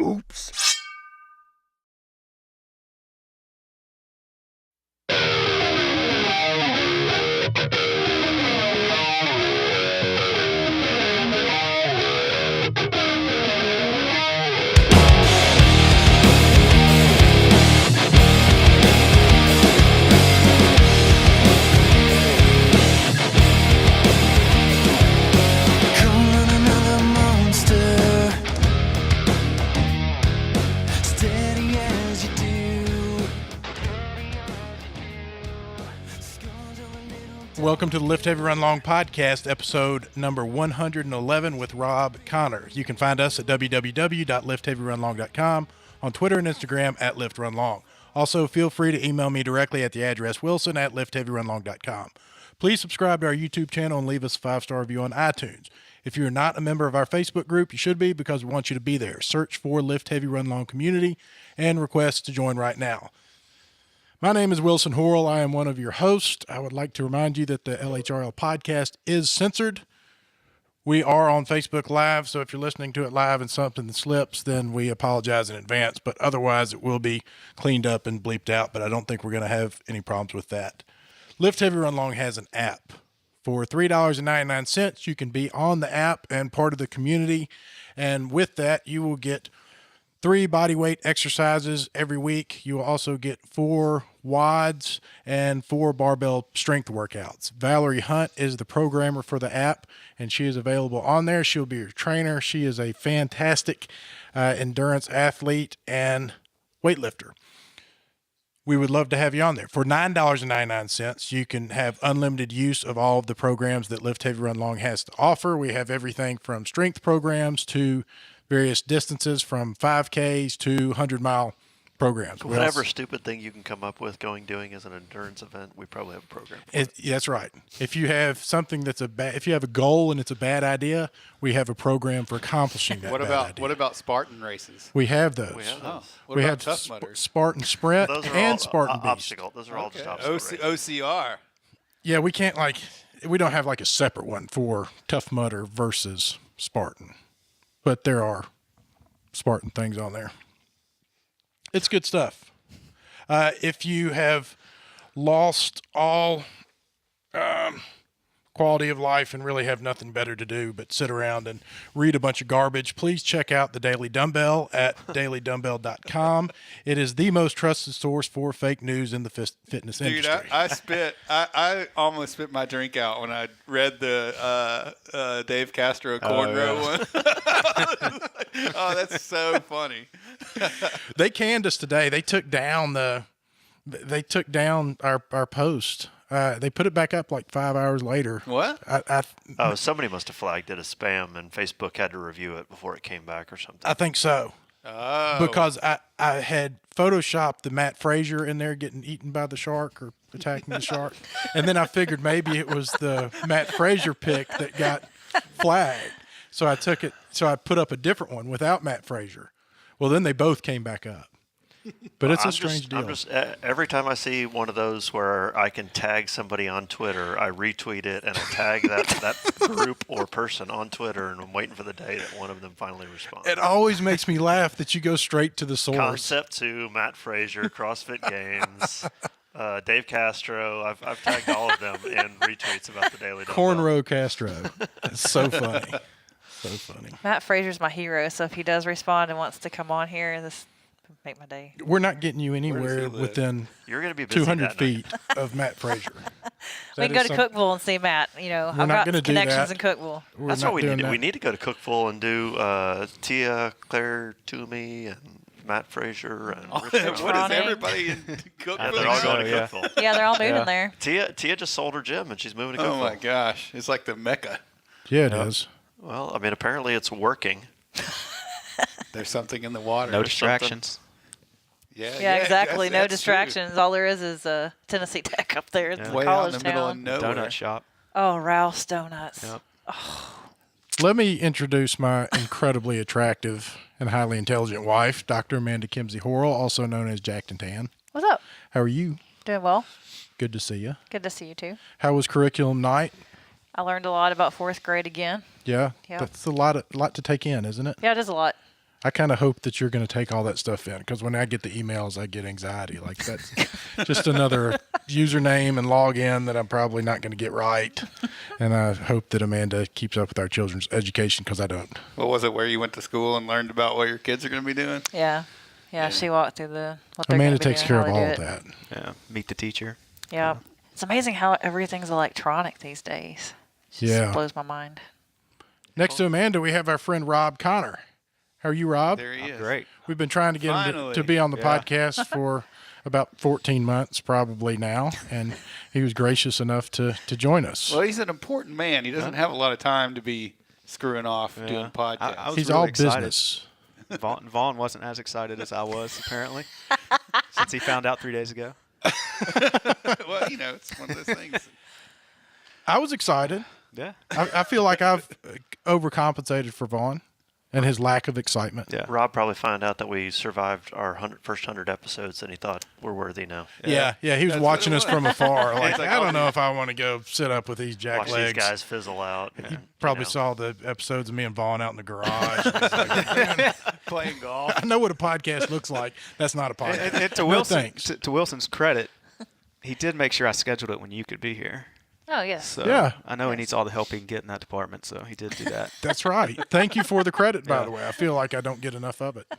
Oops. Welcome to the Lift Heavy Run Long podcast, episode number 111 with Rob Connor. You can find us at www.liftheavyrunlong.com, on Twitter and Instagram at liftrunlong. Also, feel free to email me directly at the address wilson@liftheavyrunlong.com. Please subscribe to our YouTube channel and leave us a 5-star review on iTunes. If you're not a member of our Facebook group, you should be, because we want you to be there. Search for Lift Heavy Run Long Community and request to join right now. My name is Wilson Horrell. I am one of your hosts. I would like to remind you that the LHRL podcast is censored. We are on Facebook Live, so if you're listening to it live and something slips, then we apologize in advance. But otherwise, it will be cleaned up and bleeped out, but I don't think we're going to have any problems with that. Lift Heavy Run Long has an app. For $3.99, you can be on the app and part of the community. And with that, you will get 3 bodyweight exercises every week. You will also get 4 WODs and 4 barbell strength workouts. Valerie Hunt is the programmer for the app, and she is available on there. She'll be your trainer. She is a fantastic endurance athlete and weightlifter. We would love to have you on there. For $9.99, you can have unlimited use of all of the programs that Lift Heavy Run Long has to offer. We have everything from strength programs to various distances, from 5Ks to 100-mile programs. Whatever stupid thing you can come up with doing as an endurance event, we probably have a program for it. That's right. If you have something that's if you have a goal and it's a bad idea, we have a program for accomplishing that idea. What about Spartan races? We have those. What about Tough Mudders? Spartan Sprint and Spartan Beast. Obstacle. Those are all just obstacle races. OCR. Yeah, we can't we don't have a separate one for Tough Mudder versus Spartan. But there are Spartan things on there. It's good stuff. If you have lost all quality of life and really have nothing better to do but sit around and read a bunch of garbage, please check out the Daily Dumbbell at dailydumbbell.com. It is the most trusted source for fake news in the fitness industry. Dude, I almost spit my drink out when I read the Dave Castro cornrow one. Oh, that's so funny. They canned us today. They took down our post. They put it back up 5 hours later. What? Somebody must have flagged it as spam, and Facebook had to review it before it came back or something. I think so. Oh. Because I had photoshopped the Matt Frazier in there getting eaten by the shark or attacking the shark. And then I figured maybe it was the Matt Frazier pic that got flagged. So I took it. So I put up a different one without Matt Frazier. Well, then they both came back up. But it's a strange deal. Every time I see one of those where I can tag somebody on Twitter, I retweet it and I tag that group or person on Twitter, and I'm waiting for the day that one of them finally responds. It always makes me laugh that you go straight to the source. Concept 2, Matt Frazier, CrossFit Games, Dave Castro. I've tagged all of them in retweets about the Daily Dumbbell. Cornrow Castro. It's so funny. So funny. Matt Frazier's my hero, so if he does respond and wants to come on here, this make my day. We're not getting you anywhere within You're gonna be busy 200 feet of Matt Frazier. We can go to Cookville and see Matt. I've got connections in Cookville. That's what we need. We need to go to Cookville and do Tia, Claire Toomey, and Matt Frazier. And what is everybody in Cookville? They're all going to Cookville. Yeah, they're all moving there. Tia just sold her gym, and she's moving to Cookville. Oh, my gosh. It's like the Mecca. Yeah, it is. Well, apparently it's working. There's something in the water. No distractions. Yeah, exactly. No that's distractions. True. All there is Tennessee Tech up there. It's way college out in the middle of town. nowhere. Donut shop. Oh, Rouse Donuts. Yep. Oh. Let me introduce my incredibly attractive and highly intelligent wife, Dr. Amanda Kimsey Horrell, also known as Jacked and Tan. What's up? How are you? Doing well. Good to see you. Good to see you, too. How was curriculum night? I learned a lot about fourth grade again. Yeah? Yeah. That's a lot to take in, isn't it? Yeah, it is a lot. I kind of hope that you're going to take all that stuff in, because when I get the emails, I get anxiety. Like, that's just another username and login that I'm probably not going to get right. And I hope that Amanda keeps up with our children's education, because I don't. What was it, where you went to school and learned about what your kids are going to be doing? Yeah. Yeah, she walked through what they're Amanda gonna be takes doing, care of how they all do of it. that. Yeah, meet the teacher. Yeah. It's amazing how everything's electronic these days. It just Yeah. blows my mind. Next to Amanda, we have our friend Rob Connor. How are you, Rob? There he is. Great. We've been trying to get him Finally. to be on the Yeah. podcast for about 14 months probably now, and he was gracious enough to join us. Well, he's an important man. He doesn't have a lot of time to be screwing off doing podcasts. I was He's really all excited. business. Vaughn wasn't as excited as I was, apparently, since he found out 3 days ago. Well, it's one of those things. I was excited. Yeah. I feel like I've overcompensated for Vaughn and his lack of excitement. Yeah. Rob probably found out that we survived our first 100 episodes, and he thought we're worthy now. Yeah. He was That's what watching it us was. from afar. Like, like, I oh, don't know if I want to go sit up with these jack Watch legs. these guys fizzle out. You probably saw the episodes of me and Vaughn out in the garage. Playing golf. I know what a podcast looks like. That's not a podcast. And to No Wilson, thanks. to Wilson's credit, he did make sure I scheduled it when you could be here. Oh, yes. So Yeah. I know he needs all the help he can get in that department, so he did do that. That's right. Thank you for the credit, by Yeah. the way. I feel like I don't get enough of it.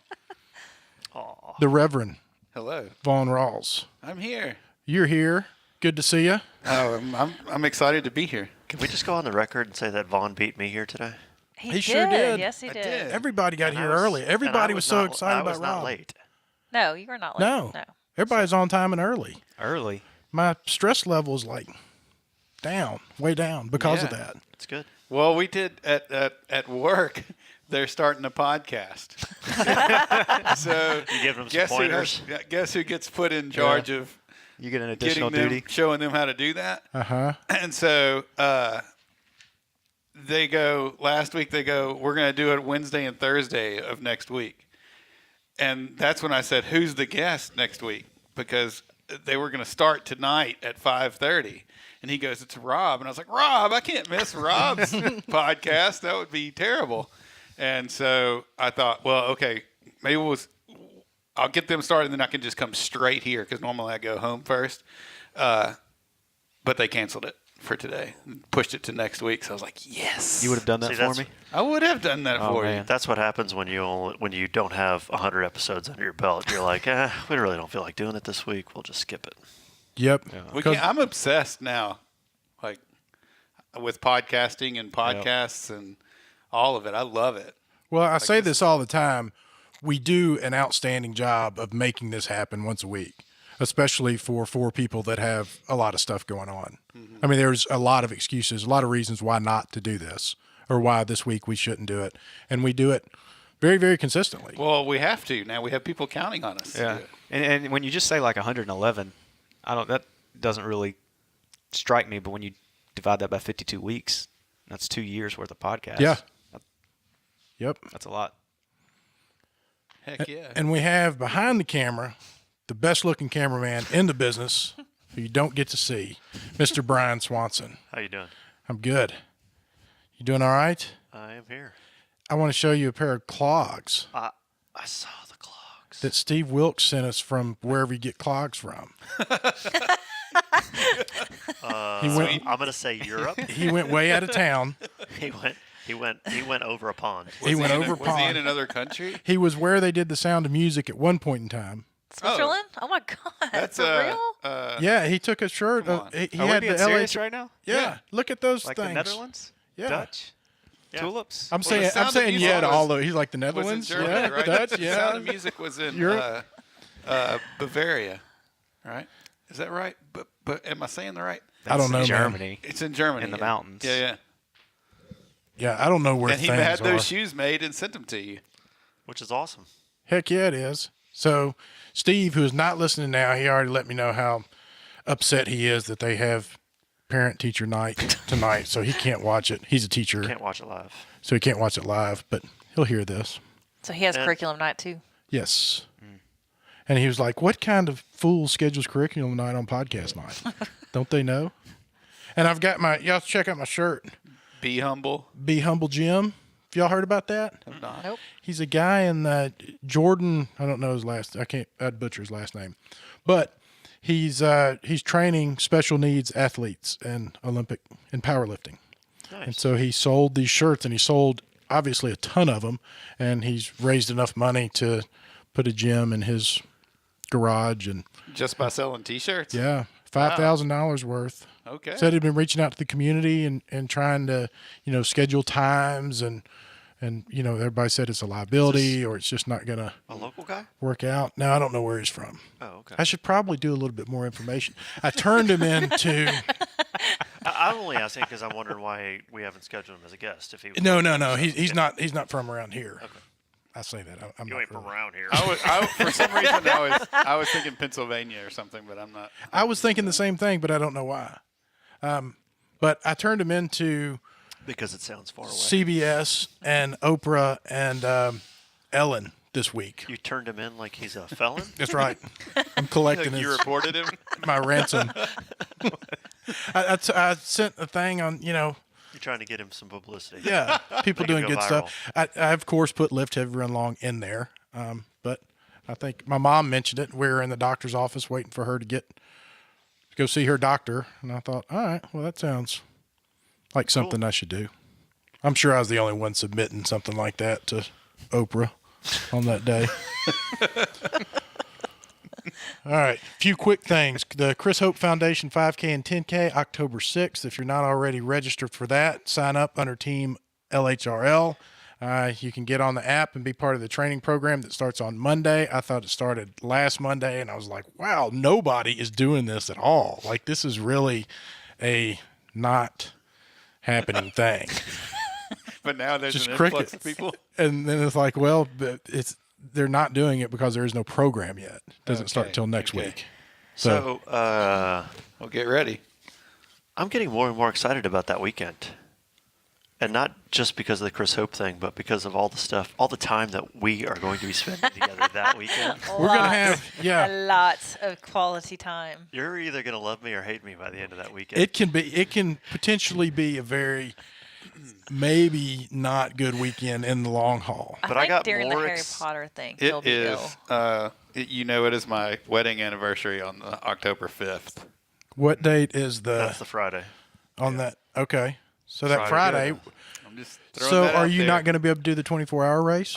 Aw. The Reverend Hello. Vaughn Rawls. I'm here. You're here. Good to see you. Oh, I'm excited to be here. Can we just go on the record and say that Vaughn beat me here today? He sure did. Yes, he I did. did. Everybody got And here I was- early. and I Everybody was so not- excited I about was not Rob. late. No, you were not late. No. No. Everybody's on time and early. Early. My stress level is like down, way down because of Yeah. that. It's good. Well, we did at work. They're starting a podcast. So You giving them some guess pointers? guess who gets put in charge of You get an getting additional them, duty. showing them how to do that? Uh-huh. And so they go last week. They go, we're going to do it Wednesday and Thursday of next week. And that's when I said, who's the guest next week? Because they were going to start tonight at 5:30. And he goes, it's Rob. And I was like, Rob, I can't miss Rob's podcast. That would be terrible. And so I thought, well, okay, maybe I'll get them started and then I can just come straight here because normally I go home first. But they canceled it for today and pushed it to next week. So I was like, yes. You would have done that See, for that's- me? I would have done that Oh, for man. you. That's what happens when you don't have 100 episodes under your belt. You're like, we really don't feel like doing it this week. We'll just skip it. Yep. I'm obsessed now, like with podcasting and podcasts and all of it. I love it. Well, I say this all the time. We do an outstanding job of making this happen once a week, especially for 4 people that have a lot of stuff going on. I mean, there's a lot of excuses, a lot of reasons why not to do this or why this week we shouldn't do it. And we do it very, very consistently. Well, we have to now. We have people counting on us. to Yeah. do it. And when you just say like 111, that doesn't really strike me, but when you divide that by 52 weeks, that's 2 years worth of podcasts. Yeah. Yep. That's a lot. Heck yeah. And we have behind the camera the best looking cameraman in the business who you don't get to see, Mr. Brian Swanson. How you doing? I'm good. You doing all right? I am here. I want to show you a pair of clogs I saw the clogs. that Steve Wilkes sent us from wherever you get clogs from. He went I'm gonna say Europe. he went way out of town. he went over a pond. He went over Was he in pond. another country? He was where they did the Sound of Music at one point in time. Switzerland? Oh, my God. That's For real? Yeah, he took a shirt. Come on. He Are we had being the LA. serious right now? Yeah, look at those Like things. the Netherlands? Yeah. Dutch? Yeah. Tulips? I'm the saying Sound of Music yeah to was- all the. He's like the was in Netherlands. Germany, Yeah, right? Dutch. Sound Yeah. of Music was in Europe. Bavaria, right? Is that right? But am I saying the right? I don't know, man. Germany. It's in Germany. In the yeah. mountains. Yeah, yeah. Yeah, I don't know where And he things had are. those shoes made and sent them to you. Which is awesome. Heck yeah, it is. So, Steve, who is not listening now, he already let me know how upset he is that they have parent-teacher night tonight, so he can't watch it. He's a teacher, Can't watch it live. so he can't watch it live, but he'll hear this. So he has And- curriculum night, too. Yes. And he was like, what kind of fool schedules curriculum night on podcast night? Don't they know? And I've got y'all check out my shirt. Be humble. Be Humble Jim. Have y'all heard about that? Have not. Nope. He's a guy in Jordan. I don't know his last. I'd butcher his last name, but he's training special needs athletes in Olympic and powerlifting. Nice. And so he sold these shirts, and he sold obviously a ton of them, and he's raised enough money to put a gym in his garage, and Just by selling T-shirts? yeah, $5,000 worth. Okay. Said he'd been reaching out to the community and trying to, schedule times and everybody said it's a liability or it's just not gonna A local guy? work out. Now I don't know where he's from. Oh, okay. I should probably do a little bit more information. I turned him into I'm only asking because I'm wondering why we haven't scheduled him as a guest. If he was no. He's not from around here. Okay. I say that. I'm You not ain't from really. around here. For some reason, I was thinking Pennsylvania or something, but I'm not. I was thinking the same thing, but I don't know why. But I turned him into Because it sounds far away. CBS and Oprah and Ellen this week. You turned him in like he's a felon? That's right. I'm collecting You his, reported him? my ransom. I sent a thing on, You're trying to get him some publicity. yeah, people Make it doing go good viral. stuff. I of course put Lift Heavy Run Long in there, but I think my mom mentioned it. We were in the doctor's office waiting for her to go see her doctor, and I thought, all right, well that sounds like something I should do. I'm sure I was the only one submitting something like that to Oprah on that day. All right, a few quick things. The Chris Hope Foundation 5K and 10K, October 6th. If you're not already registered for that, sign up under Team LHRL. You can get on the app and be part of the training program that starts on Monday. I thought it started last Monday, and I was like, wow, nobody is doing this at all. Like, this is really a not happening thing. But now there's Just an influx crickets. of people. And then it's like, well, but they're not doing it because there is no program yet. It doesn't start Okay, until next okay. week. So Well, get ready. I'm getting more and more excited about that weekend. And not just because of the Chris Hope thing, but because of all the stuff, all the time that we are going to be spending together that weekend. We're going to have, a lot of quality time. You're either going to love me or hate me by the end of that weekend. it can potentially be a very maybe not good weekend in the long haul. But I I think got during more the Harry Potter thing, It he'll be is. ill. It is my wedding anniversary on the October 5th. What date is That's the Friday. on that? Okay. So that Friday. Friday. I'm just throwing So that are out you there. not going to be able to do the 24-hour race?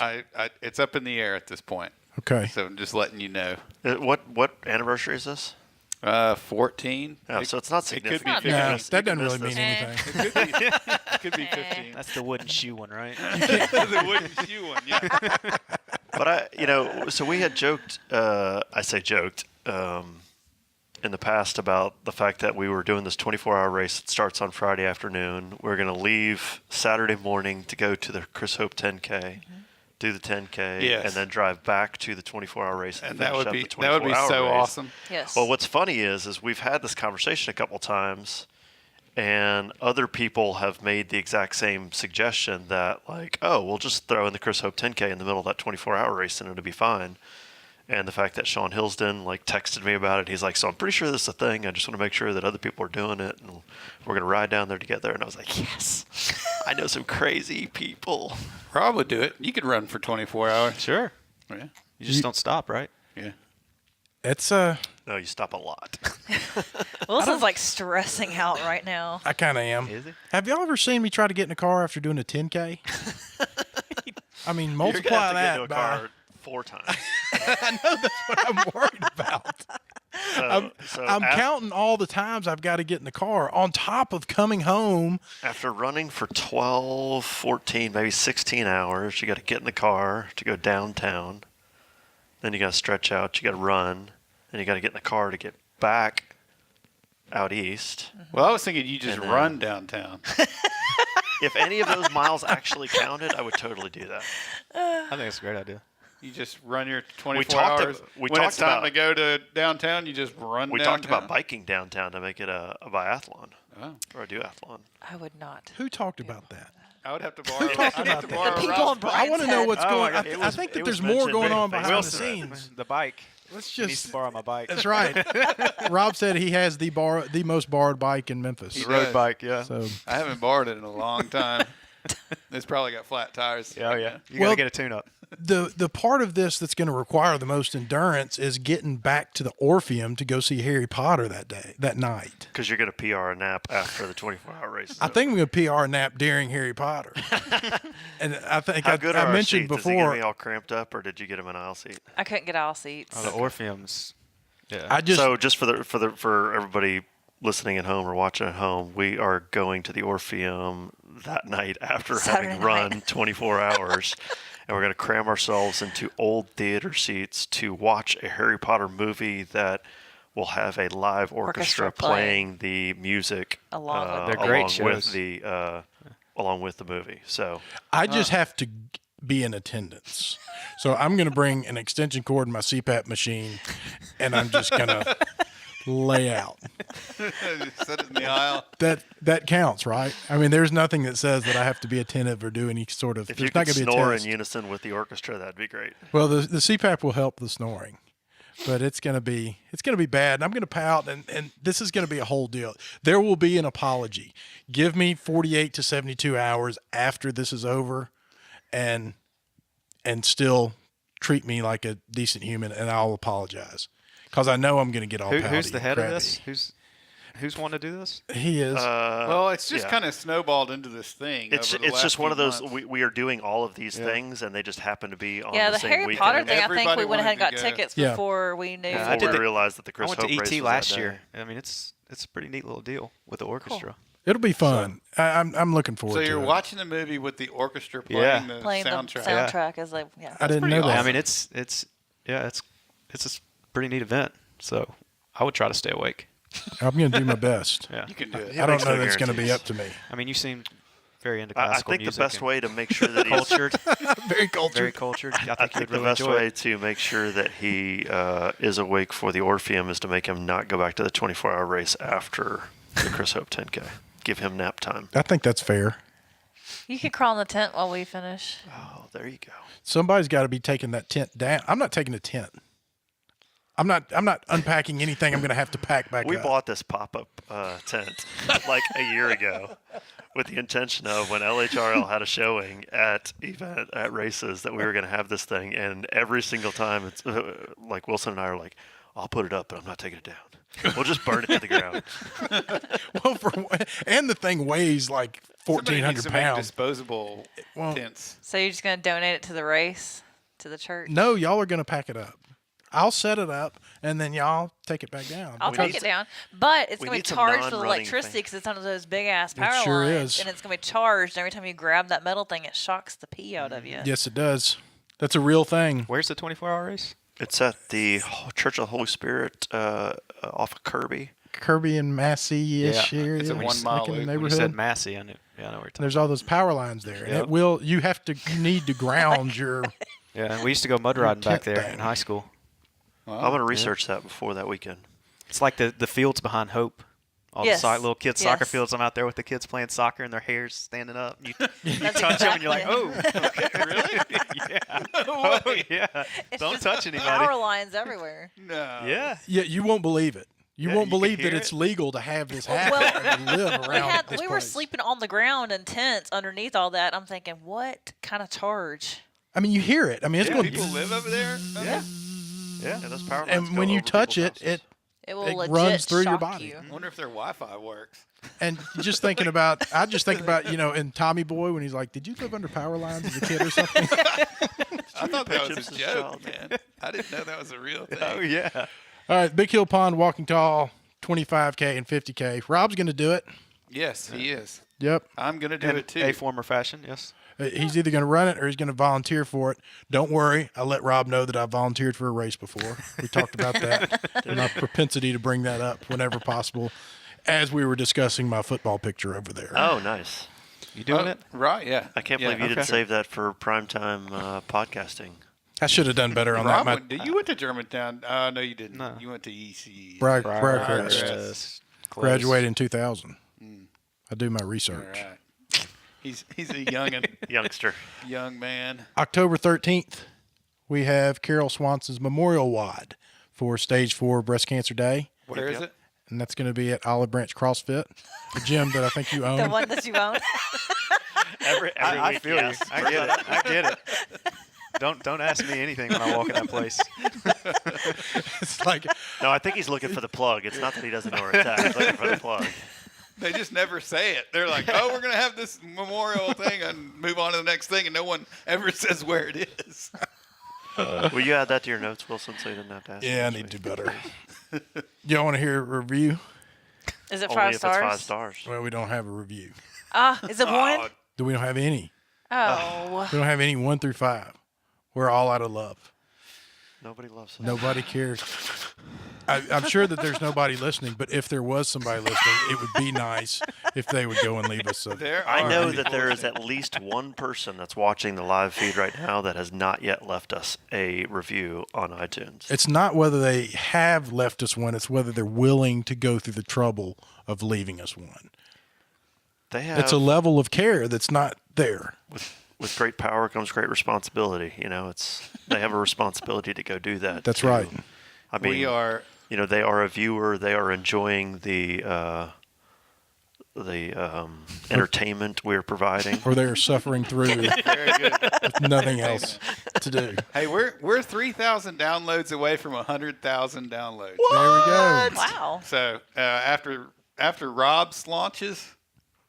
It's up in the air at this point. Okay. So I'm just letting you know. What anniversary is this? 14. Oh, so it's not It could significant. be No, 15. that doesn't really miss mean this. anything. It could be 15. That's the wooden shoe one, right? the wooden shoe one, yeah. But so we had joked, I say joked, in the past about the fact that we were doing this 24-hour race that starts on Friday afternoon. We're going to leave Saturday morning to go to the Chris Hope 10K, do the 10K, Yes. and then drive back to the 24-hour race. And finish that would up be the that would be 24-hour so race. awesome. Yes. Well, what's funny is we've had this conversation a couple times, and other people have made the exact same suggestion that, like, oh, we'll just throw in the Chris Hope 10K in the middle of that 24-hour race and it'll be fine. And the fact that Sean Hillsden texted me about it, he's like, so I'm pretty sure this is a thing. I just want to make sure that other people are doing it, and we're going to ride down there together. And I was like, yes, I know some crazy people. Rob would do it. You could run for 24 hours. Sure. Yeah. You just don't stop, right? Yeah. It's No, you stop a lot. Wilson's like stressing out right now. I kind of am. Is it? Have y'all ever seen me try to get in a car after doing a 10K? I mean, You're multiply going to have to get that into a by. car 4 times. I know that's what I'm worried about. I'm counting all the times I've got to get in the car on top of coming home. After running for 12, 14, maybe 16 hours, you got to get in the car to go downtown. Then you got to stretch out, you got to run, and you got to get in the car to get back out east. Well, I was thinking you just And then- run downtown. If any of those miles actually counted, I would totally do that. I think it's a great idea. You just run your 24 talked hours. we when talked it's time about- to go to downtown, you just run We downtown. talked about biking downtown to make it a biathlon Oh. or a duathlon. I would not. Who talked about that? I would have to borrow. talked I'd about have to that? borrow People Rob's on bike. I want to know head. what's Oh, going my on. God. I think that it there's was more mentioned going on in behind the Facebook. scenes. The bike. Let's He needs to just. borrow my bike. That's right. Rob said he has the most borrowed bike in Memphis. He Road does. bike, yeah. So I haven't borrowed it in a long time. It's probably got flat tires. Oh yeah, you Well- gotta get a tune-up. The part of this that's going to require the most endurance is getting back to the Orpheum to go see Harry Potter that night. Because you're going to PR a nap after the 24-hour race. I think I'm going to PR nap during Harry Potter. And I think How good are I our mentioned seats? Is he going to before. be all cramped up, or did you get him an aisle seat? I couldn't get aisle seats. Oh, the Orpheums. Yeah. I just So just for everybody listening at home or watching at home, we are going to the Orpheum that night after Saturday having night. run 24 hours. And we're going to cram ourselves into old theater seats to watch a Harry Potter movie that will have a live orchestra playing the music Along with They're great along with the movie. So I just have to be in attendance. So I'm going to bring an extension cord and my CPAP machine, and I'm just going to lay out. Sit it in the aisle. That counts, right? I mean, there's nothing that says that I have to be attentive or do any sort of. if you There's not could going to be a snore in test. unison with the orchestra, that'd be great. Well, the CPAP will help the snoring, but it's going to be bad. And I'm going to pout, and this is going to be a whole deal. There will be an apology. Give me 48 to 72 hours after this is over, and still treat me like a decent human, and I'll apologize because I know I'm going to get all pouty Who's the and head of crabby. this? Who's wanting to do this? He is. Well, it's just yeah. kind of snowballed into this thing. It's over the just last one of few those. months. We are doing all of these things, and they just happen to be on Yeah, the the same Harry weekend. Potter thing, I think Everybody we went ahead and got wanted to go. tickets Yeah. before we knew. Yeah, I Before did we the- realized that the I Chris went Hope to race ET was last that day. year. I mean, it's a pretty neat little deal with the orchestra. It'll be fun. I'm looking forward So to you're it. watching the movie with the orchestra Yeah. playing the Playing soundtrack. the soundtrack is like, I didn't pretty know that. awesome. I mean, it's a pretty neat event. So I would try to stay awake. I'm going to do my best. Yeah. You can do it. I don't makes know no that it's going to be guarantees. up to me. I mean, you seem very into I classical think the music. best and way to make sure that he's cultured, Very cultured. very cultured. I I think think you'd the really best enjoy way it. to make sure that he is awake for the Orpheum is to make him not go back to the 24-hour race after the Chris Hope 10K. Give him nap time. I think that's fair. you could crawl in the tent while we finish. Oh, there you go. Somebody's got to be taking that tent down. I'm not taking a tent. I'm not unpacking anything I'm going to have to pack back We up. bought this pop-up tent like a year ago with the intention of when LHRL had a showing at races that we were going to have this thing, and every single time it's like Wilson and I are like, I'll put it up, but I'm not taking it down. We'll just burn it to the ground. Well, and the thing weighs like Somebody needs 1,400 to make pounds. disposable Well, tents. So you're just going to donate it to the race, to the church? No, y'all are going to pack it up. I'll set it up, and then y'all take it back down. I'll We take need it some- down, but it's we going need to be some charged with non-running electricity thing. because it's one of those big ass power sure lines, is. and it's going to be charged. Every time you grab that metal thing, it shocks the pee out of you. Yes, it does. That's a real thing. Where's the 24-hour race? It's at the Church of the Holy Spirit off of Kirby. Kirby and Massey-ish Yeah. area. It's a 1 mile like in the loop. When you When you neighborhood. said Massey, I knew. Yeah, I know where you're talking. There's all those power lines there. Yep. And you need to ground your. Yeah, we used to go mud riding back tent there thing. in high school. Wow. I'm going to research that before that weekend. It's like the fields behind Hope. All Yes. the little kids' soccer Yes. fields. I'm out there with the kids playing soccer and their hair's standing up. You That's touch them and you're like, exactly oh, okay, really? Yeah. Oh, yeah. It's Don't just touch anybody. Power lines everywhere. No. Yeah. Yeah, you won't believe it. You Yeah, won't you can believe hear that it's it. legal to have this happen Well, and to live around this We were place. sleeping on the ground in tents underneath all that. I'm thinking, what kind of charge? I mean, you hear it. I mean, it's Yeah, going people live over there. Yeah. Yeah, those power lines and go when you over touch people's it, houses. It will It legit runs through your shock body. you. I wonder if their Wi-Fi works. and just thinking about, I just think about, in Tommy Boy when he's like, did you live under power lines as a kid or something? I thought that picture was of a this joke, child? man. I didn't know that was a real thing. Oh, yeah. All right, Big Hill Pond Walking Tall, 25K and 50K. Rob's going to do it. Yes, he is. Yep. I'm going to do In it too. a former fashion, yes. He's either going to run it or he's going to volunteer for it. Don't worry. I let Rob know that I volunteered for a race before. We talked about that and my propensity to bring that up whenever possible as we were discussing my football picture over there. Oh, nice. You doing it? Right, yeah. I can't Yeah, believe you didn't okay. save that for primetime podcasting. I should have done better on Rob, that. you went to Germantown. No, you didn't. No. You went to EC. Briarcrest. Briarcrest. Graduated in 2000. I do my research. All right. He's a Youngster. young man. October 13th, we have Carol Swanson's Memorial Wad for Stage 4 Breast Cancer Day. Where is it? And that's going to be at Olive Branch CrossFit, the gym that I think you own. The one that you own. Every I week, feel yes. you. I get it. I get it. Don't ask me anything when I walk in that place. It's like, No, I think he's looking for the plug. It's not that he doesn't know where it's at. He's looking for the plug. They just never say it. They're like, "Oh, we're gonna have this memorial thing and move on to the next thing," and no one ever says where it is. Will you add that to your notes, Wilson, so you didn't have to ask? yeah, I need to do better. Y'all want to hear a review? Is it Only 5 if stars? it's 5 stars. Well, we don't have a review. Is it 1? We don't have any. Oh. We don't have any 1 through 5. We're all out of love. Nobody loves us. Nobody cares. I'm sure that there's nobody listening, but if there was somebody listening, it would be nice if they would go and leave us a. There I are know people that there is listening. at least one person that's watching the live feed right now that has not yet left us a review on iTunes. It's not whether they have left us one; it's whether they're willing to go through the trouble of leaving us one. They have. It's a level of care that's not there. With great power comes great responsibility. They have a responsibility to go do that. That's too. right. I mean, We are. they are a viewer. They are enjoying the entertainment we're providing. Or they're suffering through Very good. with nothing else to do. Hey, we're 3,000 downloads away from 100,000 downloads. There we go. Wow. So after Rob's launches,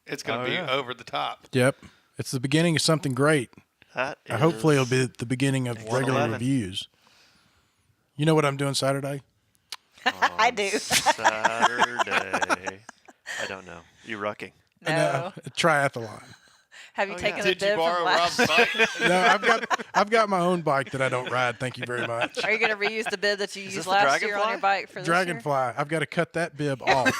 it's going to be yeah. over the top. Yep. It's the beginning of something great. That is Hopefully it'll be the beginning of regular 111. reviews. You know what I'm doing Saturday? I do. Saturday. I don't know. You rucking? No. A triathlon. Have you taken the Did you bib borrow from last? Rob's bike? No, I've got my own bike that I don't ride. Thank you very much. Are you going to reuse the bib that you this used the last year on Dragonfly? your bike for this Dragonfly. I've got to cut that bib off.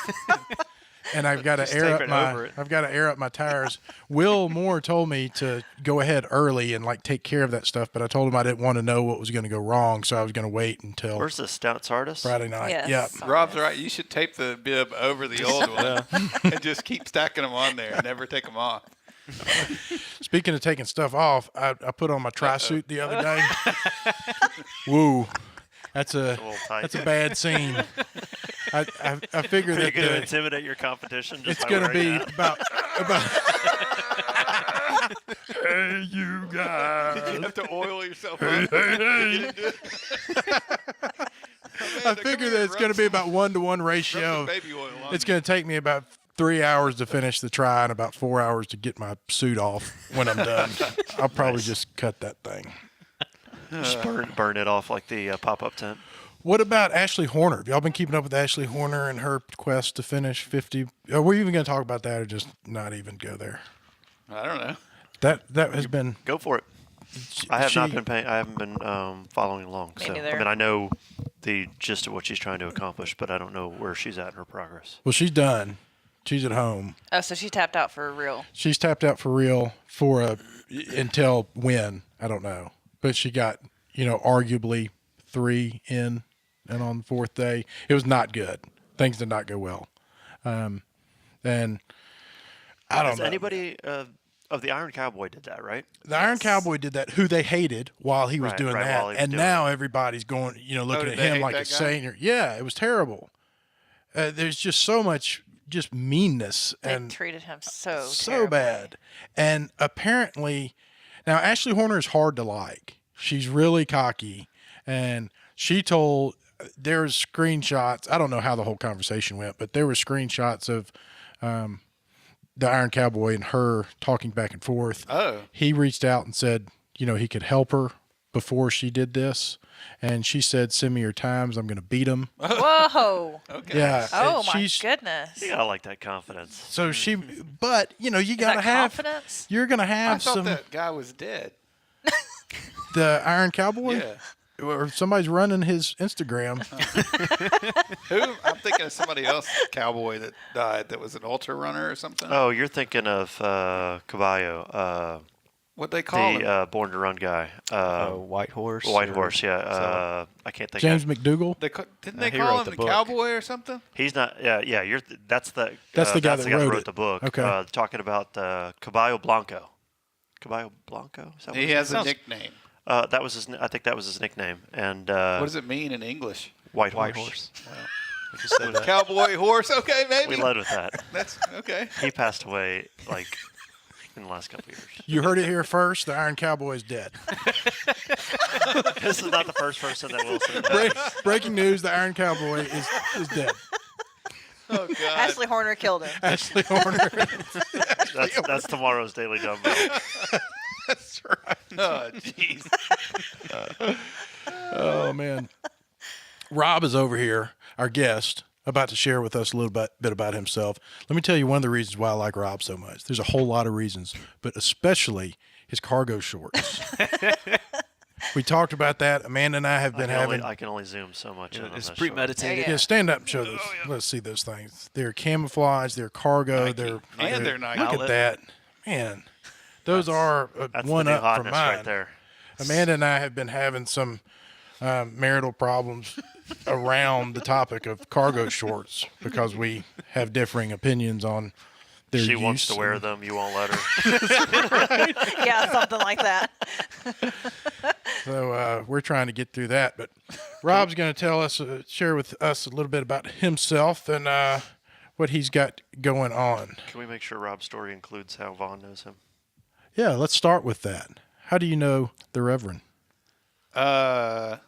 And I've got Just to air tape up it my over it. I've got to air up my tires. Will Moore told me to go ahead early and take care of that stuff, but I told him I didn't want to know what was going to go wrong, so I was going to wait until Where's the Stout Sardis? Friday night. Yes. Yep. Rob's right. You should tape the bib over the old one and just keep stacking them on there and never take them off. Speaking of taking stuff off, I put on my tri-suit the other day. Woo. That's a little tight. that's a bad scene. I figure Are you that going to intimidate your competition? Just it's by going to wearing be that? about Hey, you guys. Did you have to oil yourself up? I figure that it's going to be about 1-to-1 ratio. Baby oil on It's going to take me about 3 hours to finish the try and about 4 hours to get my suit off when I'm done. I'll probably just cut that thing. Just burn it off like the pop-up tent. What about Ashley Horner? Have y'all been keeping up with Ashley Horner and her quest to finish 50? Are we even going to talk about that or just not even go there? I don't know. That has been. Go for it. I have not she- been paying. I haven't been following along. Me So neither. I mean, I know the gist of what she's trying to accomplish, but I don't know where she's at in her progress. Well, she's done. She's at home. Oh, so she tapped out for real. She's tapped out for real until when, I don't know. But she got, arguably 3 in, and on the 4th day, it was not good. Things did not go well. And I don't Has know. anybody of the Iron Cowboy did that, right? The Iron Cowboy did that, who they hated while he was Right, doing right, that. while he was And doing now everybody's going, looking did at they him hate like a that guy? saint. Yeah, it was terrible. There's just so much just meanness They and treated him so so bad. And apparently, now Ashley Horner is hard to like. She's really cocky, and she told there's screenshots. I don't know how the whole conversation went, but there were screenshots of the Iron Cowboy and her talking back and forth. Oh. He reached out and said, he could help her before she did this, and she said, "Send me your times. I'm going to beat him." Whoa. Okay. Yeah. Oh, and my she's- goodness. You gotta like that confidence. So she, but you Is gotta that have. confidence? You're gonna I have thought some. that guy was dead. The Iron Cowboy? Yeah. Or somebody's running his Instagram. Who? I'm thinking of somebody else, cowboy that died. That was an ultra runner or something. Oh, you're thinking of Caballo, What'd they call him? the Born to Run guy. White Horse. White or- Horse, yeah. so- I can't think. James of McDougal. Didn't they he call wrote him the the book. cowboy or something? He's not. Yeah. That's the. That's the guy that wrote wrote it. the book. Okay. Talking about Caballo Blanco. Caballo Blanco. Is that what He his has a name is? nickname. That was his. I think that was his nickname. And What does it mean in English? White White Horse. Horse. We just said that. Cowboy horse. Okay, maybe. We led with that. That's okay. He passed away in the last couple of years. You heard it here first. The Iron Cowboy is dead. This is not the first person that will say that. Breaking news: the Iron Cowboy is dead. Oh God. Ashley Horner killed him. Ashley Horner. That's tomorrow's Daily Dumbbell. That's right. Oh jeez. Oh man. Rob is over here, our guest, about to share with us a little bit about himself. Let me tell you one of the reasons why I like Rob so much. There's a whole lot of reasons, but especially his cargo shorts. We talked about that. Amanda and I have been having. I can only zoom so much. It's on premeditated. Yeah, stand up and show this. Let's see those things. They're camouflage. They're cargo. They're Nike. Look at that, man. Those are That's one the new up from hotness mine. right there. Amanda and I have been having some marital problems around the topic of cargo shorts because we have differing opinions on their use. She wants to wear and- them. You won't let her. Yeah, something like that. So we're trying to get through that. But Rob's going to tell us, share with us a little bit about himself and what he's got going on. Can we make sure Rob's story includes how Vaughn knows him? Yeah, let's start with that. How do you know the Reverend? Yeah.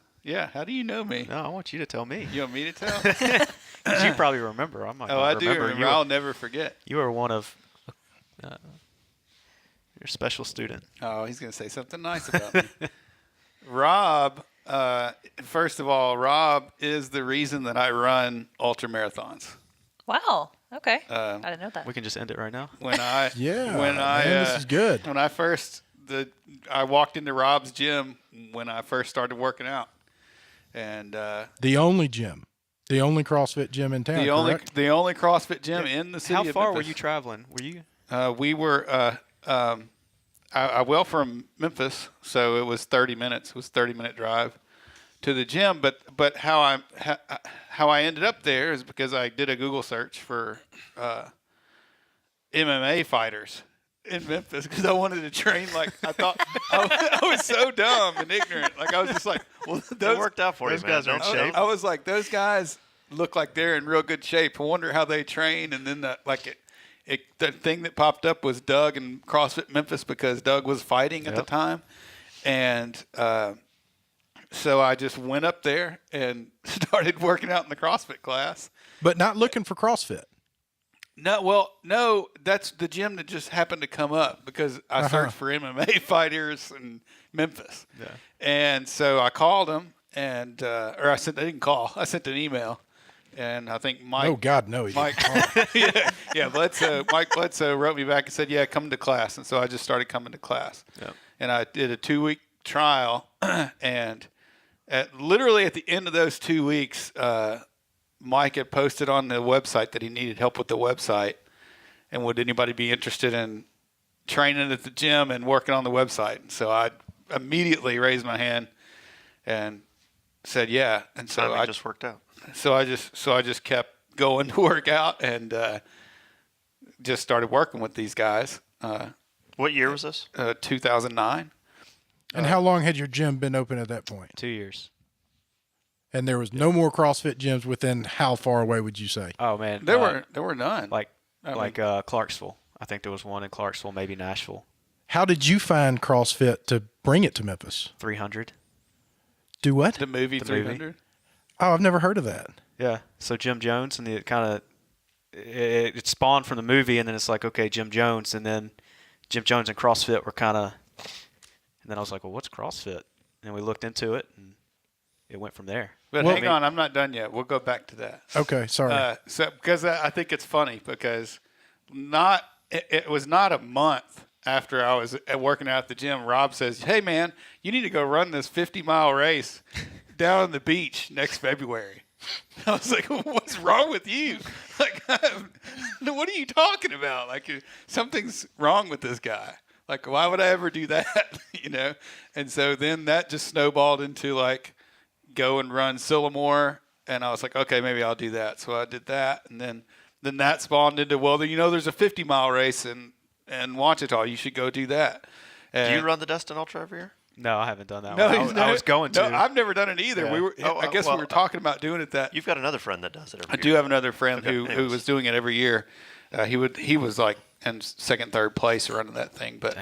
How do you know me? No, I want you to tell me. You want me to tell? 'Cause you probably remember. I might Oh, not I do remember. remember. I'll never forget. You were one of your special student. Oh, he's going to say something nice about me. Rob, first of all, Rob is the reason that I run ultra marathons. Wow. Okay. I didn't know that. We can just end it right now. When I this is good. When I first I walked into Rob's gym when I first started working out, and The only gym, the only CrossFit gym in town. the only correct? CrossFit gym in the city. How of far were Memphis. you traveling? Were you? We were. I well from Memphis, so it was 30 minutes. It was a 30-minute drive to the gym. But how I ended up there is because I did a Google search for MMA fighters in Memphis because I wanted to train like I thought. I was so dumb and ignorant. Like I was just like, well, those It worked out for you, those man. guys are in Don't shape. I was like, those guys look like they're in real good shape. I wonder how they train. And then the thing that popped up was Doug and CrossFit Memphis because Doug was fighting at the time. And so I just went up there and started working out in the CrossFit class. But not looking for CrossFit. No, that's the gym that just happened to come up because I searched for MMA fighters in Memphis. Yeah. And so I called them and, I didn't call. I sent an email. And I think Mike. Oh God, no! He Mike, didn't. Mike Bledsoe wrote me back and said, "Yeah, come to class." And so I just started coming to class. Yeah. And I did a 2-week trial, and literally at the end of those 2 weeks, Mike had posted on the website that he needed help with the website, and would anybody be interested in training at the gym and working on the website? And so I immediately raised my hand and said, "Yeah." And so Timing just worked out. So I just kept going to work out and just started working with these guys. What year was this? 2009. And how long had your gym been open at that point? 2 years. And there was no more CrossFit gyms within how far away would you say? Oh man, There were none. like I mean- Clarksville. I think there was one in Clarksville, maybe Nashville. How did you find CrossFit to bring it to Memphis? 300. Do what? the movie The 300. Oh, I've never heard of that. Yeah. So Jim Jones, and it kind of it spawned from the movie, and then it's like, okay, Jim Jones, and then Jim Jones and CrossFit were kind of, and then I was like, well, what's CrossFit? And we looked into it, and it went from there. But Well- hang on, I'm not done yet. We'll go back to that. Okay, sorry. So because I think it's funny because it was not a month after I was working out at the gym. Rob says, "Hey man, you need to go run this 50-mile race down on the beach next February." I was like, "What's wrong with you? Like, what are you talking about? Like, something's wrong with this guy. Like, why would I ever do that?" You know? And so then that just snowballed into like go and run Sillamore, and I was like, okay, maybe I'll do that. So I did that, and then that spawned into, well, there's a 50-mile race in Ouachita. You should go do that. Do And you run the Destin Ultra every year? No, I haven't done that No, one. I was going to. No, I've never done it either. Yeah. We were. Oh, I guess well, we were talking about doing it that. You've got another friend that does it every I year. do have another friend Okay, who anyways. was doing it every year. He was like in second, third place running that thing. But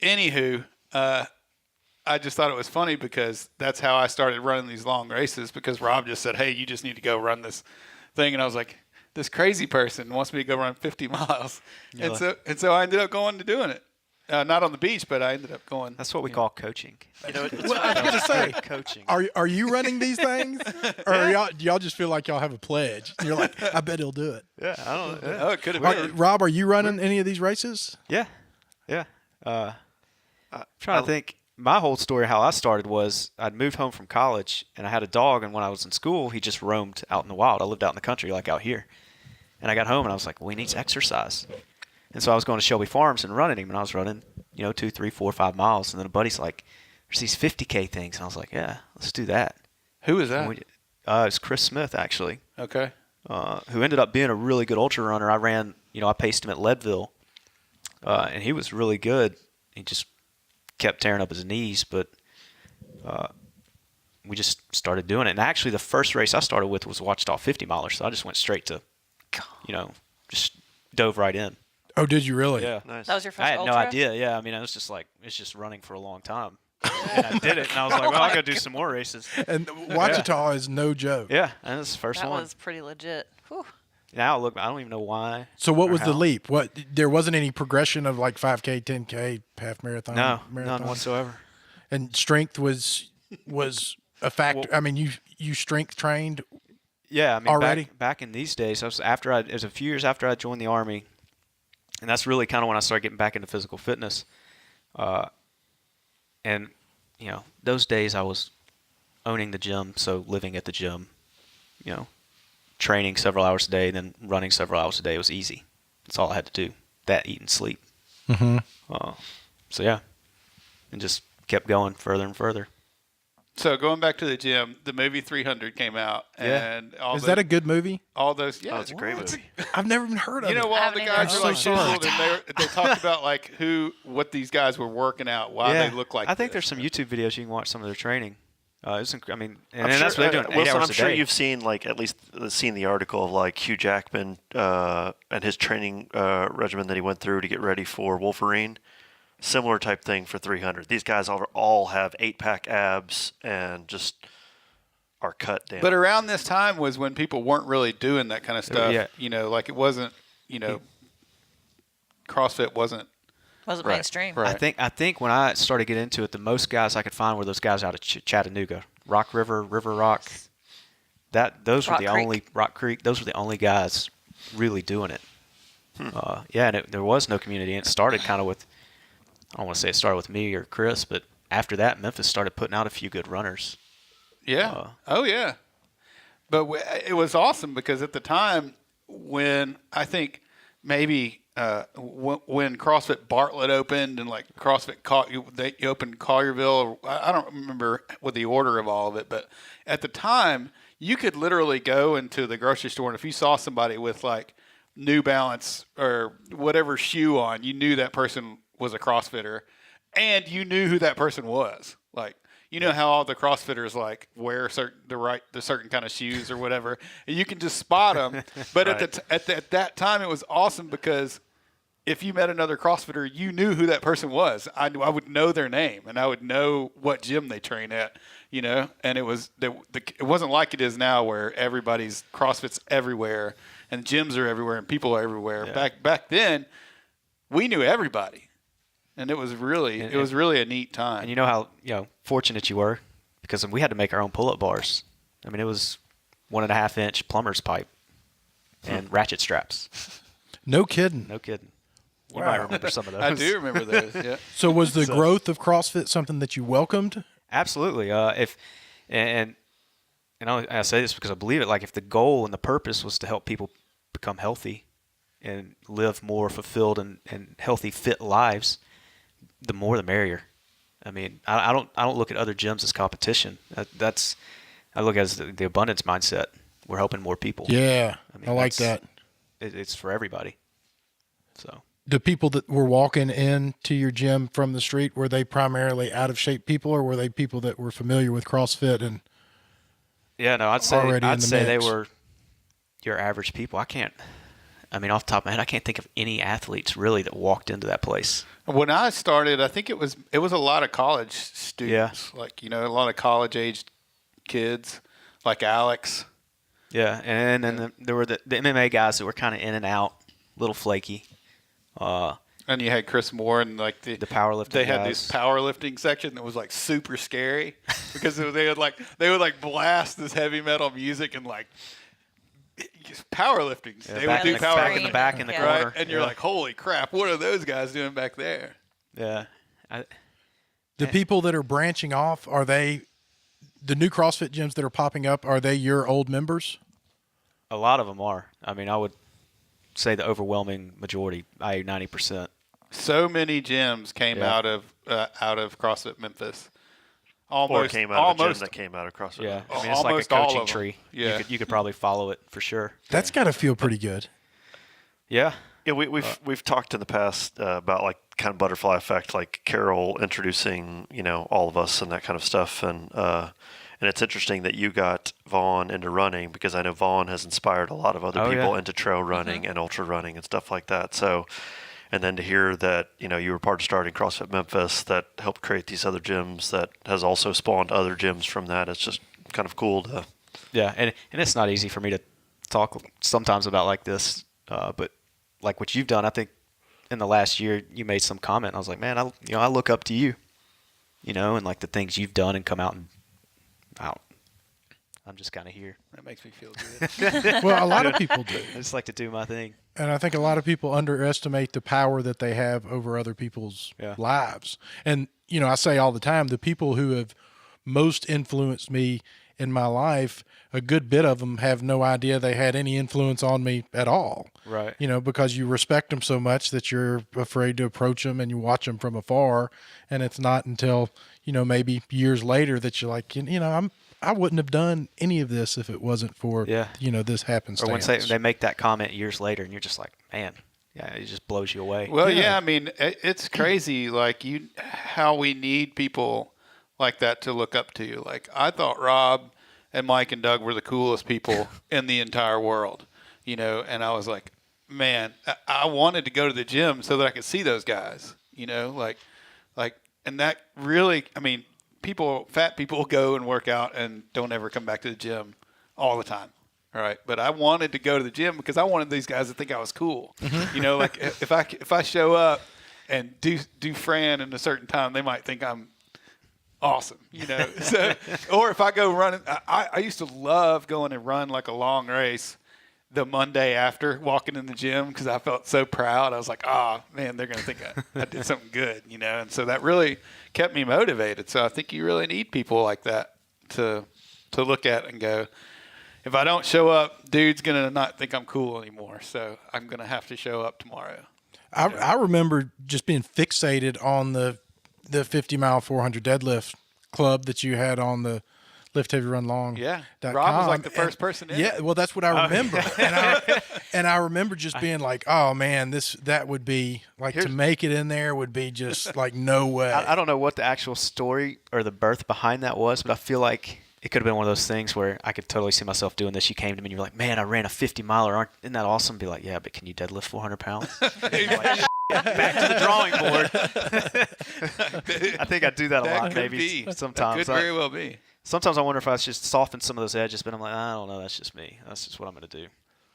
anywho, I just thought it was funny because that's how I started running these long races, because Rob just said, hey, you just need to go run this thing. And I was like, this crazy person wants me to go run 50 miles. And so I ended up going to doing it. Not on the beach, but I ended up going. That's what we call coaching. Well, I was gonna say, coaching. are you running these things, or do y'all just feel like y'all have a pledge? You're like, I bet he'll do it. Yeah, I don't know. Oh, it could have been. Rob, are you running any of these races? Yeah. I'm trying to think. My whole story, how I started was I'd moved home from college, and I had a dog, and when I was in school, he just roamed out in the wild. I lived out in the country, like out here. And I got home, and I was like, well, he needs exercise. And so I was going to Shelby Farms and running him, and I was running, 2, 3, 4, 5 miles. And then a buddy's like, there's these 50K things. And I was like, yeah, let's do that. Who is that? It's Chris Smith, actually. Okay. Who ended up being a really good ultra runner. I ran, I paced him at Leadville, and he was really good. He just kept tearing up his knees, but we just started doing it. And actually, the first race I started with was Watchdog 50 miler, so I just went straight to, just dove right in. Oh, did you really? Yeah. Nice. That was your first I had ultra? no idea. Yeah, I mean, I was just like, it's just running for a long time. And I did it, and I was like, well, I'll go do some more races. And Wichita is no joke. Yeah, and this is the first That one. was pretty legit. Whew. Now, look, I don't even know why. So what or was the how. leap? There wasn't any progression of like 5K, 10K, half marathon? No, marathon? none whatsoever. And strength was a factor. I mean, you strength trained. Yeah, I mean, already? back in these days, it was a few years after I joined the Army, and that's really kind of when I started getting back into physical fitness. And, those days I was owning the gym, so living at the gym, training several hours a day, then running several hours a day was easy. That's all I had to do. That, eat, and sleep. Mm-hmm. So, yeah, and just kept going further and further. So going back to the gym, the movie 300 came out, and Is that a good movie? all those? Yeah, Oh, it's a great movie. I've never even heard of You it. know, while haven't the either. guys I'm were like so sorry. chiseled, and they talked about like what these guys were working out, why they look like. I think this. there's some YouTube videos you can watch some of their training. And I'm that's sure, what they're doing. 8 Wilson, hours I'm a sure day. you've seen at least seen the article of like Hugh Jackman and his training regimen that he went through to get ready for Wolverine. Similar type thing for 300. These guys all have 8-pack abs and just are cut down. But around this time was when people weren't really doing that kind of stuff. Yeah. Like it wasn't. CrossFit wasn't. Wasn't Right. mainstream. Right. I think when I started getting into it, the most guys I could find were those guys out of Chattanooga, Rock River, River Rock. Those were Rock the Creek. only Rock Creek. Those were the only guys really doing it. And there was no community. And it started kind of with, I don't want to say it started with me or Chris, but after that, Memphis started putting out a few good runners. Yeah. Oh yeah. But it was awesome because at the time when I think maybe when CrossFit Bartlett opened and like CrossFit they opened Collierville, I don't remember what the order of all of it, but at the time you could literally go into the grocery store and if you saw somebody with like New Balance or whatever shoe on, you knew that person was a CrossFitter and you knew who that person was. Like, you know how all the CrossFitters like wear the certain kind of shoes or whatever, and you can just spot them. But Right. at that time, it was awesome because if you met another CrossFitter, you knew who that person was. I would know their name and I would know what gym they train at, And it wasn't like it is now where everybody's CrossFit's everywhere and gyms are everywhere and people are everywhere. Yeah. Back then, we knew everybody. And it was really a neat time. And you know how fortunate you were because we had to make our own pull-up bars. I mean, it was 1.5-inch plumber's pipe and ratchet straps. No kidding. No kidding. You Wow. might remember some of those. I do remember those. Yeah. So was the growth of CrossFit something that you welcomed? Absolutely. I say this because I believe it. Like if the goal and the purpose was to help people become healthy and live more fulfilled and healthy, fit lives, the more the merrier. I mean, I don't look at other gyms as competition. I look at it as the abundance mindset. We're helping more people. Yeah, I mean, I like that. It's for everybody. So The people that were walking into your gym from the street, were they primarily out of shape people, or were they people that were familiar with CrossFit and yeah, no, I'd say already in the they mix? were your average people. I can't I mean, off the top of my head, I can't think of any athletes really that walked into that place. When I started, I think it was a lot of college students, like a lot of college aged kids, like Alex. Yeah, and then there were the MMA guys that were kind of in and out, little flaky. And you had Chris Moore and like the powerlifting. They had guys. this powerlifting section that was like super scary because they would blast this heavy metal music and like powerlifting. Yeah, they back would do in the, powerlifting back in the back in the corner, right? And you're like, holy crap! What are those guys doing back there? Yeah. The people that are branching off, are they the new CrossFit gyms that are popping up? Are they your old members? A lot of them are. I mean, I would say the overwhelming majority, 90%. So many gyms came out of CrossFit Memphis. Or came out of a gym that came out of CrossFit. Yeah, I mean, it's like a Almost all coaching of them. tree. Yeah. You could probably follow it for sure. That's got to feel pretty good. Yeah. Yeah, we've talked in the past about like kind of butterfly effect, like Carol introducing all of us and that kind of stuff, and it's interesting that you got Vaughn into running because I know Vaughn has inspired a lot of other people into trail running and ultra running and stuff like that. So, and then to hear that you were part of starting CrossFit Memphis that helped create these other gyms that has also spawned other gyms from that. It's just kind of cool to. Yeah, and it's not easy for me to talk sometimes about like this, but like what you've done, I think in the last year you made some comment. I was like, man, I look up to you, and like the things you've done and come out. I'm just kind of here. That makes me feel good. Well, a lot of people do. I just like to do my thing. And I think a lot of people underestimate the power that they have over other people's lives. And, I say all the time, the people who have most influenced me in my life, a good bit of them have no idea they had any influence on me at all. Right. Because you respect them so much that you're afraid to approach them and you watch them from afar. And it's not until, maybe years later that you're like, I wouldn't have done any of this if it wasn't for, this happenstance. Or when they make that comment years later and you're just like, man, it just blows you away. Well, I mean, it's crazy, like how we need people like that to look up to you. Like I thought Rob and Mike and Doug were the coolest people in the entire world, and I was like, man, I wanted to go to the gym so that I could see those guys, and that really, I mean, fat people go and work out and don't ever come back to the gym all the time. All right. But I wanted to go to the gym because I wanted these guys to think I was cool. Like if I show up and do Fran in a certain time, they might think I'm awesome, So, or if I go running, I used to love going and run like a long race the Monday after walking in the gym because I felt so proud. I was like, man, they're going to think I did something good, And so that really kept me motivated. So I think you really need people like that to look at and go, if I don't show up, dude's going to not think I'm cool anymore. So I'm going to have to show up tomorrow. I remember just being fixated on the 50-mile 400 deadlift club that you had on the Lift Heavy Run Long. Yeah, Rob was like the first person in. Yeah, well, that's what I remember, and I remember just being like, "Oh man, that would be like to make it in there would be just like no way." I don't know what the actual story or the birth behind that was, but I feel like it could have been one of those things where I could totally see myself doing this. You came to me and you're like, "Man, I ran a 50-miler. Isn't that awesome?" Be like, "Yeah, but can you deadlift 400 pounds?" Back to the drawing board. I think I do that a lot, maybe sometimes. That could very well be. Sometimes I wonder if I just soften some of those edges, but I'm like, I don't know. That's just me. That's just what I'm going to do.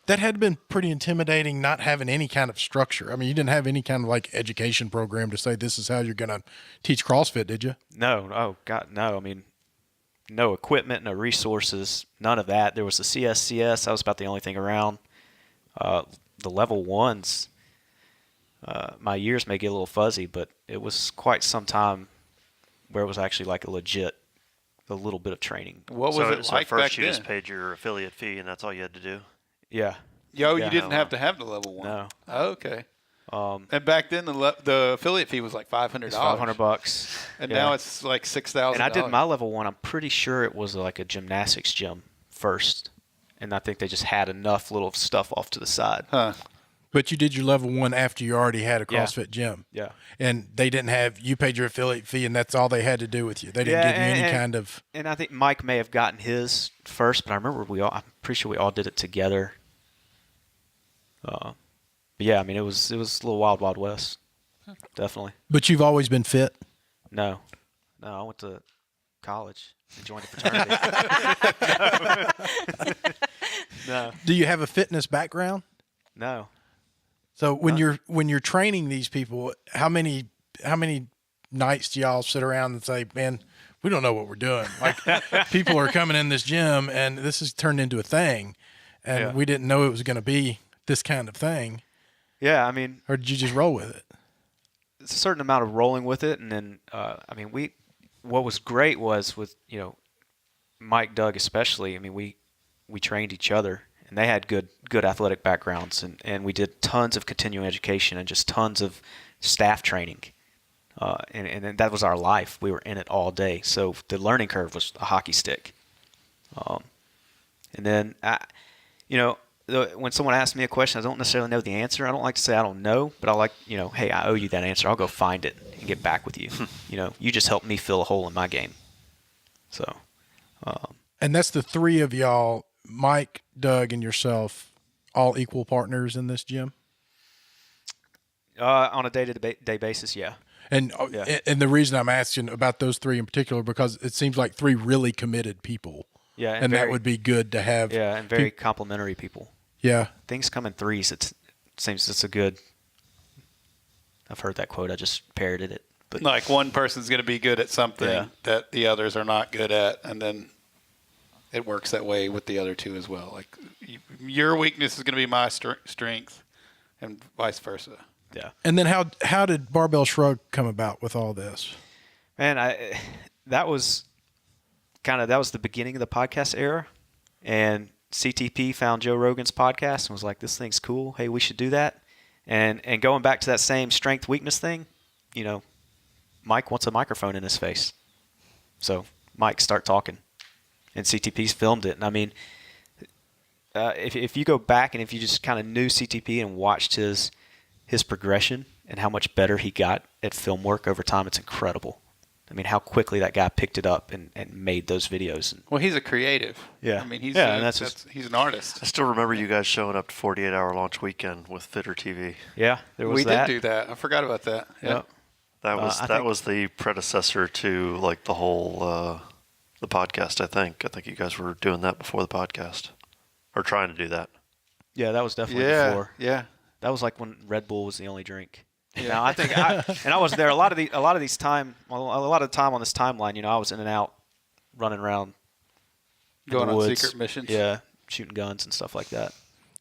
That had been pretty intimidating, not having any kind of structure. I mean, you didn't have any kind of like education program to say this is how you're going to teach CrossFit, did you? No. Oh, God, no. I mean, no equipment, no resources, none of that. There was the CSCS. That was about the only thing around. The level ones, my years may get a little fuzzy, but it was quite some time where it was actually like a little bit of training. What was it like first back you then? just paid your affiliate fee and that's all you had to do? Yeah. You didn't have to have the level one. No. Oh, okay. And back then the affiliate fee was like $500. It's $500. And now it's like $6,000. And I did my level one. I'm pretty sure it was like a gymnastics gym first, and I think they just had enough little stuff off to the side. Huh. But you did your level one after you already had a CrossFit gym. Yeah. And they didn't have, you paid your affiliate fee and that's all they had to do with you. They didn't give you any kind of. And I think Mike may have gotten his first, but I remember I'm pretty sure we all did it together. yeah, I mean, it was a little wild, wild west. Definitely. But you've always been fit. No, I went to college and joined a fraternity. No. Do you have a fitness background? No. So when you're training these people, how many nights do y'all sit around and say, "Man, we don't know what we're doing"? Like people are coming in this gym and this has turned into a thing, and we didn't know it was going to be this kind of thing. Yeah, I mean, Or did you just roll with it? it's a certain amount of rolling with it, and then I mean, what was great was with Mike, Doug especially. I mean, we trained each other, and they had good athletic backgrounds, and we did tons of continuing education and just tons of staff training, and that was our life. We were in it all day, so the learning curve was a hockey stick. And then when someone asks me a question, I don't necessarily know the answer. I don't like to say I don't know, but I like, hey, I owe you that answer. I'll go find it and get back with you. You just helped me fill a hole in my game. So. And that's the three of y'all, Mike, Doug, and yourself, all equal partners in this gym? On a day-to-day basis, yeah. And the reason I'm asking about those three in particular, because it seems like three really committed people. Yeah. And that would be good to have. Yeah, and very complimentary people. Yeah. Things come in threes. It seems it's a good. I've heard that quote. I just parroted it. But Like one person's going to be good at something that the others are not good at, and then it works that way with the other two as well. Like your weakness is going to be my strength, and vice versa. Yeah. And then how did Barbell Shrug come about with all this? Man, that was the beginning of the podcast era, and CTP found Joe Rogan's podcast and was like, "This thing's cool. Hey, we should do that." And going back to that same strength weakness thing, Mike wants a microphone in his face, so Mike, start talking, and CTP's filmed it. And I mean, if you go back and if you just kind of knew CTP and watched his progression and how much better he got at film work over time, it's incredible. I mean, how quickly that guy picked it up and made those videos. Well, he's a creative. Yeah. I mean, he's an artist. I still remember you guys showing up to 48-hour launch weekend with Fitter TV. Yeah, there was we that. did do that. I forgot about that. Yeah. That was the predecessor to like the whole the podcast. I think you guys were doing that before the podcast, or trying to do that. Yeah, that was definitely before. Yeah. That was like when Red Bull was the only drink. Yeah. Now I think I was there a lot of the time on this timeline. I was in and out, running around, going on woods. secret missions. Yeah, shooting guns and stuff like that.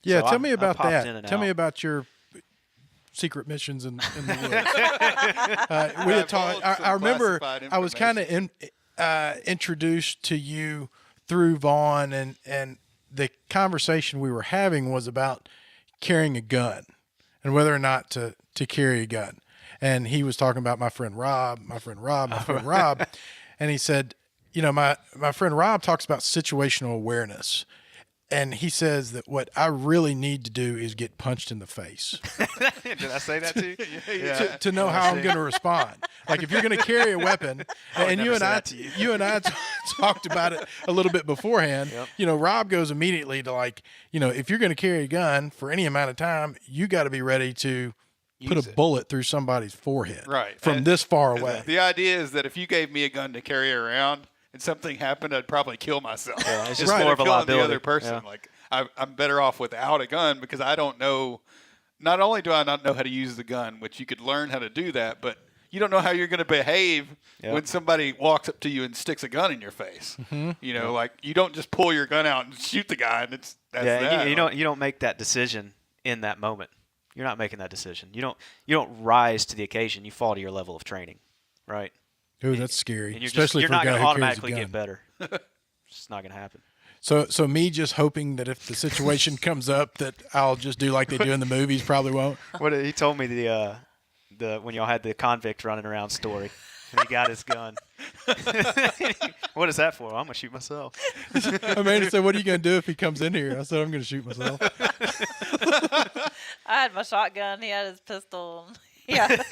Yeah, So tell me about popped that. in and Tell me out. about your secret missions in the woods. We had talked. I remember I was kind of introduced to you through Vaughn, and the conversation we were having was about carrying a gun and whether or not to carry a gun. And he was talking about my friend Rob, and he said, my friend Rob talks about situational awareness. And he says that what I really need to do is get punched in the face. Did I say that to you? To know how I'm going to respond. Like if you're going to carry a weapon, and you and I talked about it a little bit beforehand. Yep. Rob goes immediately to if you're going to carry a gun for any amount of time, you got to be ready to put a bullet through somebody's forehead, right, from this far away. The idea is that if you gave me a gun to carry around and something happened, I'd probably kill myself. Yeah, it's just more of a liability. The other person, I'm better off without a gun because I don't know. Not only do I not know how to use the gun, which you could learn how to do that, but you don't know how you're going to behave when somebody walks up to you and sticks a gun in your face. Mm-hmm. Like you don't just pull your gun out and shoot the guy, and that's that. You don't make that decision in that moment. You're not making that decision. You don't rise to the occasion. You fall to your level of training, right? Ooh, that's scary. And especially you're for not going to automatically get better. It's just not going to happen. So me just hoping that if the situation comes up that I'll just do like they do in the movies probably won't. What he told me the when y'all had the convict running around story and he got his gun. What is that for? I'm gonna shoot myself. Amanda said, "What are you gonna do if he comes in here?" I said, "I'm gonna shoot myself." I had my shotgun. He had his pistol. Yeah,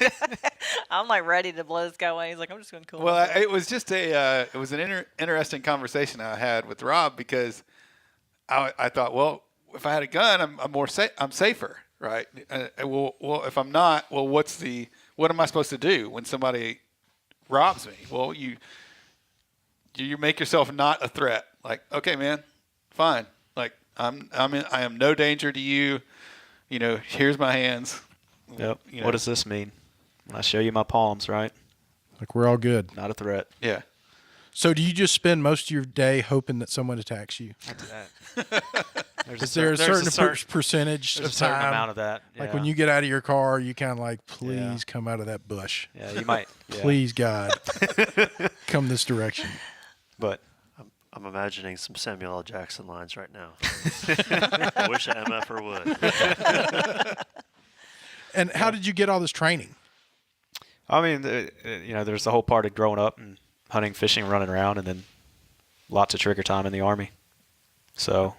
I'm like ready to blow this guy away. He's like, I'm just going to kill him. Well, it was just an interesting conversation I had with Rob because I thought, well, if I had a gun, I'm safer, right? Well, if I'm not, well, what am I supposed to do when somebody robs me? Well, you make yourself not a threat. Like, okay, man, fine. Like, I am no danger to you. Here's my hands. Yep. What does this mean? When I show you my palms, right? Like we're all good. Not a threat. Yeah. So do you just spend most of your day hoping that someone attacks you? I do that. Is there a certain percentage There's of a certain time? amount of that. Like yeah. when you get out of your car, you kind of like, please Yeah. come out of that bush. Yeah, you might. Yeah. Please, God, come this direction. But I'm imagining some Samuel L. Jackson lines right now. I wish a MFer would. And how did you get all this training? I mean, there's the whole part of growing up and hunting, fishing, running around, and then lots of trigger time in the Army. So,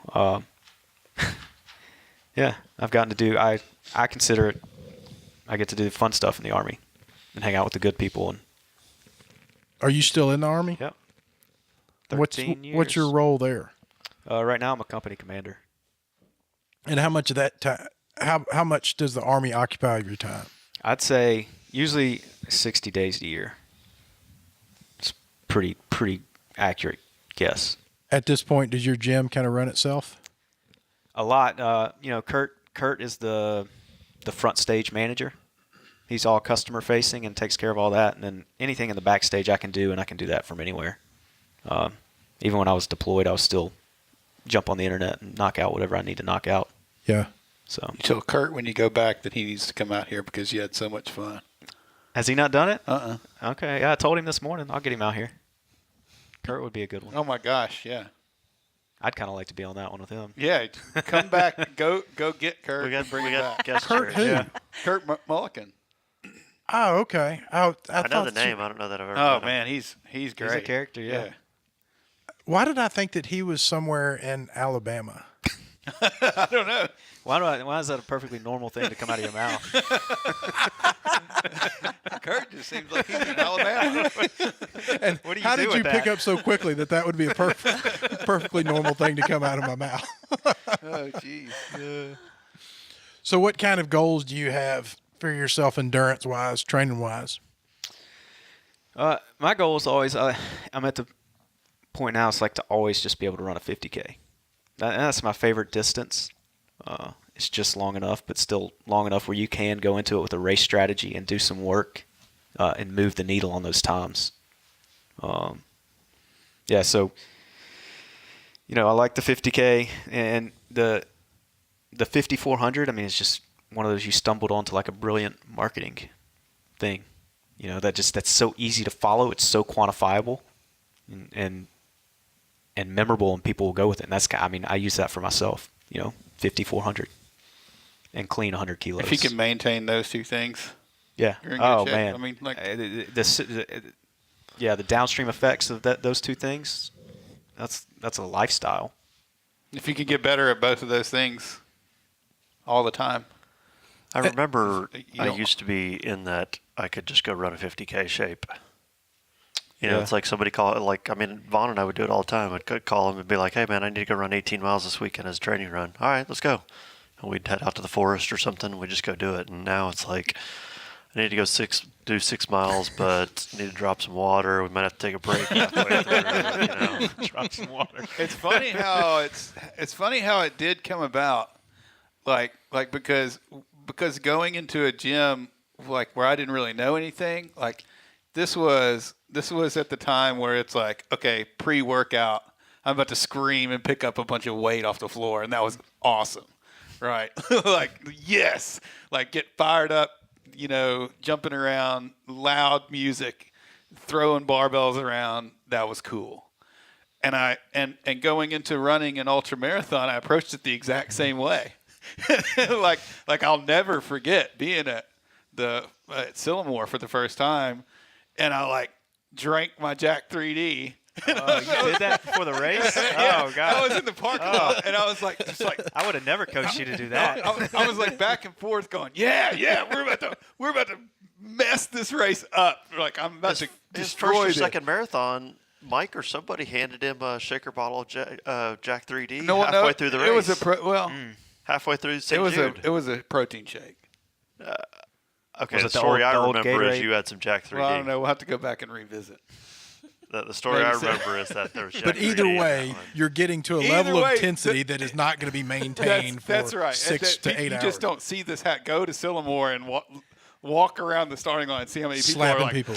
yeah, I've gotten to do. I consider it. I get to do fun stuff in the Army and hang out with the good people. And Are you still in the Army? yep. What's 13 years. your role there? Right now, I'm a company commander. And how much of that time? How much does the Army occupy your time? I'd say usually 60 days a year. It's pretty accurate guess. At this point, does your gym kind of run itself? A lot. Kurt is the front stage manager. He's all customer facing and takes care of all that. And then anything in the backstage I can do, and I can do that from anywhere. Even when I was deployed, I was still jump on the internet and knock out whatever I need to knock out. Yeah. So You tell Kurt when you go back that he needs to come out here because you had so much fun. has he not done it? Uh-uh. Okay. Yeah, I told him this morning. I'll get him out here. Kurt would be a good one. Oh my gosh, yeah. I'd kind of like to be on that one with him. Yeah, come back. Go get Kurt. We got and bring we him got back. guest Kurt who? judge. Kurt Mulligan. Oh, okay. Oh, I know thought the name. I don't know that I've ever. Oh met him. man, he's great. He's a character, yeah. Why did I think that he was somewhere in Alabama? I don't know. Why is that a perfectly normal thing to come out of your mouth? Kurt just seems like he's in Alabama. And What do you how do did with you pick that? up so quickly that would be a perfectly normal thing to come out of my mouth? Oh jeez. So what kind of goals do you have for yourself endurance-wise, training-wise? My goal is always, I'm at the point now, it's like to always just be able to run a 50K. That's my favorite distance. It's just long enough, but still long enough where you can go into it with a race strategy and do some work and move the needle on those times. So, I like the 50K and the 5,400. I mean, it's just one of those you stumbled onto like a brilliant marketing thing. That's so easy to follow. It's so quantifiable and memorable, and people will go with it. And I use that for myself. 5,400 and clean 100 kilos. If you can maintain those two things, yeah. you're in good Oh shape. man. I mean, like the downstream effects of those two things. That's a lifestyle. if you can get better at both of those things all the time. I remember You I don't- used to be in that I could just go run a 50K shape. Yeah. It's like somebody call it, Vaughn and I would do it all the time. I'd call him and be like, hey, man, I need to go run 18 miles this weekend as a training run. All right, let's go. And we'd head out to the forest or something. We'd just go do it. And now it's like, I need to go do 6 miles, but need to drop some water. We might have to take a break halfway through, Drop some water. It's funny how it's funny how it did come about, like because going into a gym like where I didn't really know anything, like this was at the time where it's like, okay, pre-workout, I'm about to scream and pick up a bunch of weight off the floor, and that was awesome, right? Like yes, like get fired up, jumping around, loud music, throwing barbells around, that was cool. And and going into running an ultra marathon, I approached it the exact same way. like I'll never forget being at Sillamore for the first time, and I drank my Jack 3D. You did that before the race? Yeah, Oh god. I was in the parking lot, and I was like, I would have never coached you to do that. I was like back and forth, going, yeah, we're about to mess this race up. Like I'm about to His destroy first or this. second marathon, Mike or somebody handed him a shaker bottle of Jack 3D No, halfway through the race. It was a halfway through St. It was a protein shake. Okay, Was the it the story old- I the old remember is Gatorade? you had some Jack 3D. Well, I don't know. We'll have to go back and revisit. The story I Maybe so. remember is that there was Jack But 3D either in that way, one. you're getting to a Either level way, of intensity that is not going to be maintained That's for right. 6 to 8 you hours. just don't see this hat go to Sillamore and walk around the starting line and see how many people Slapping are like people.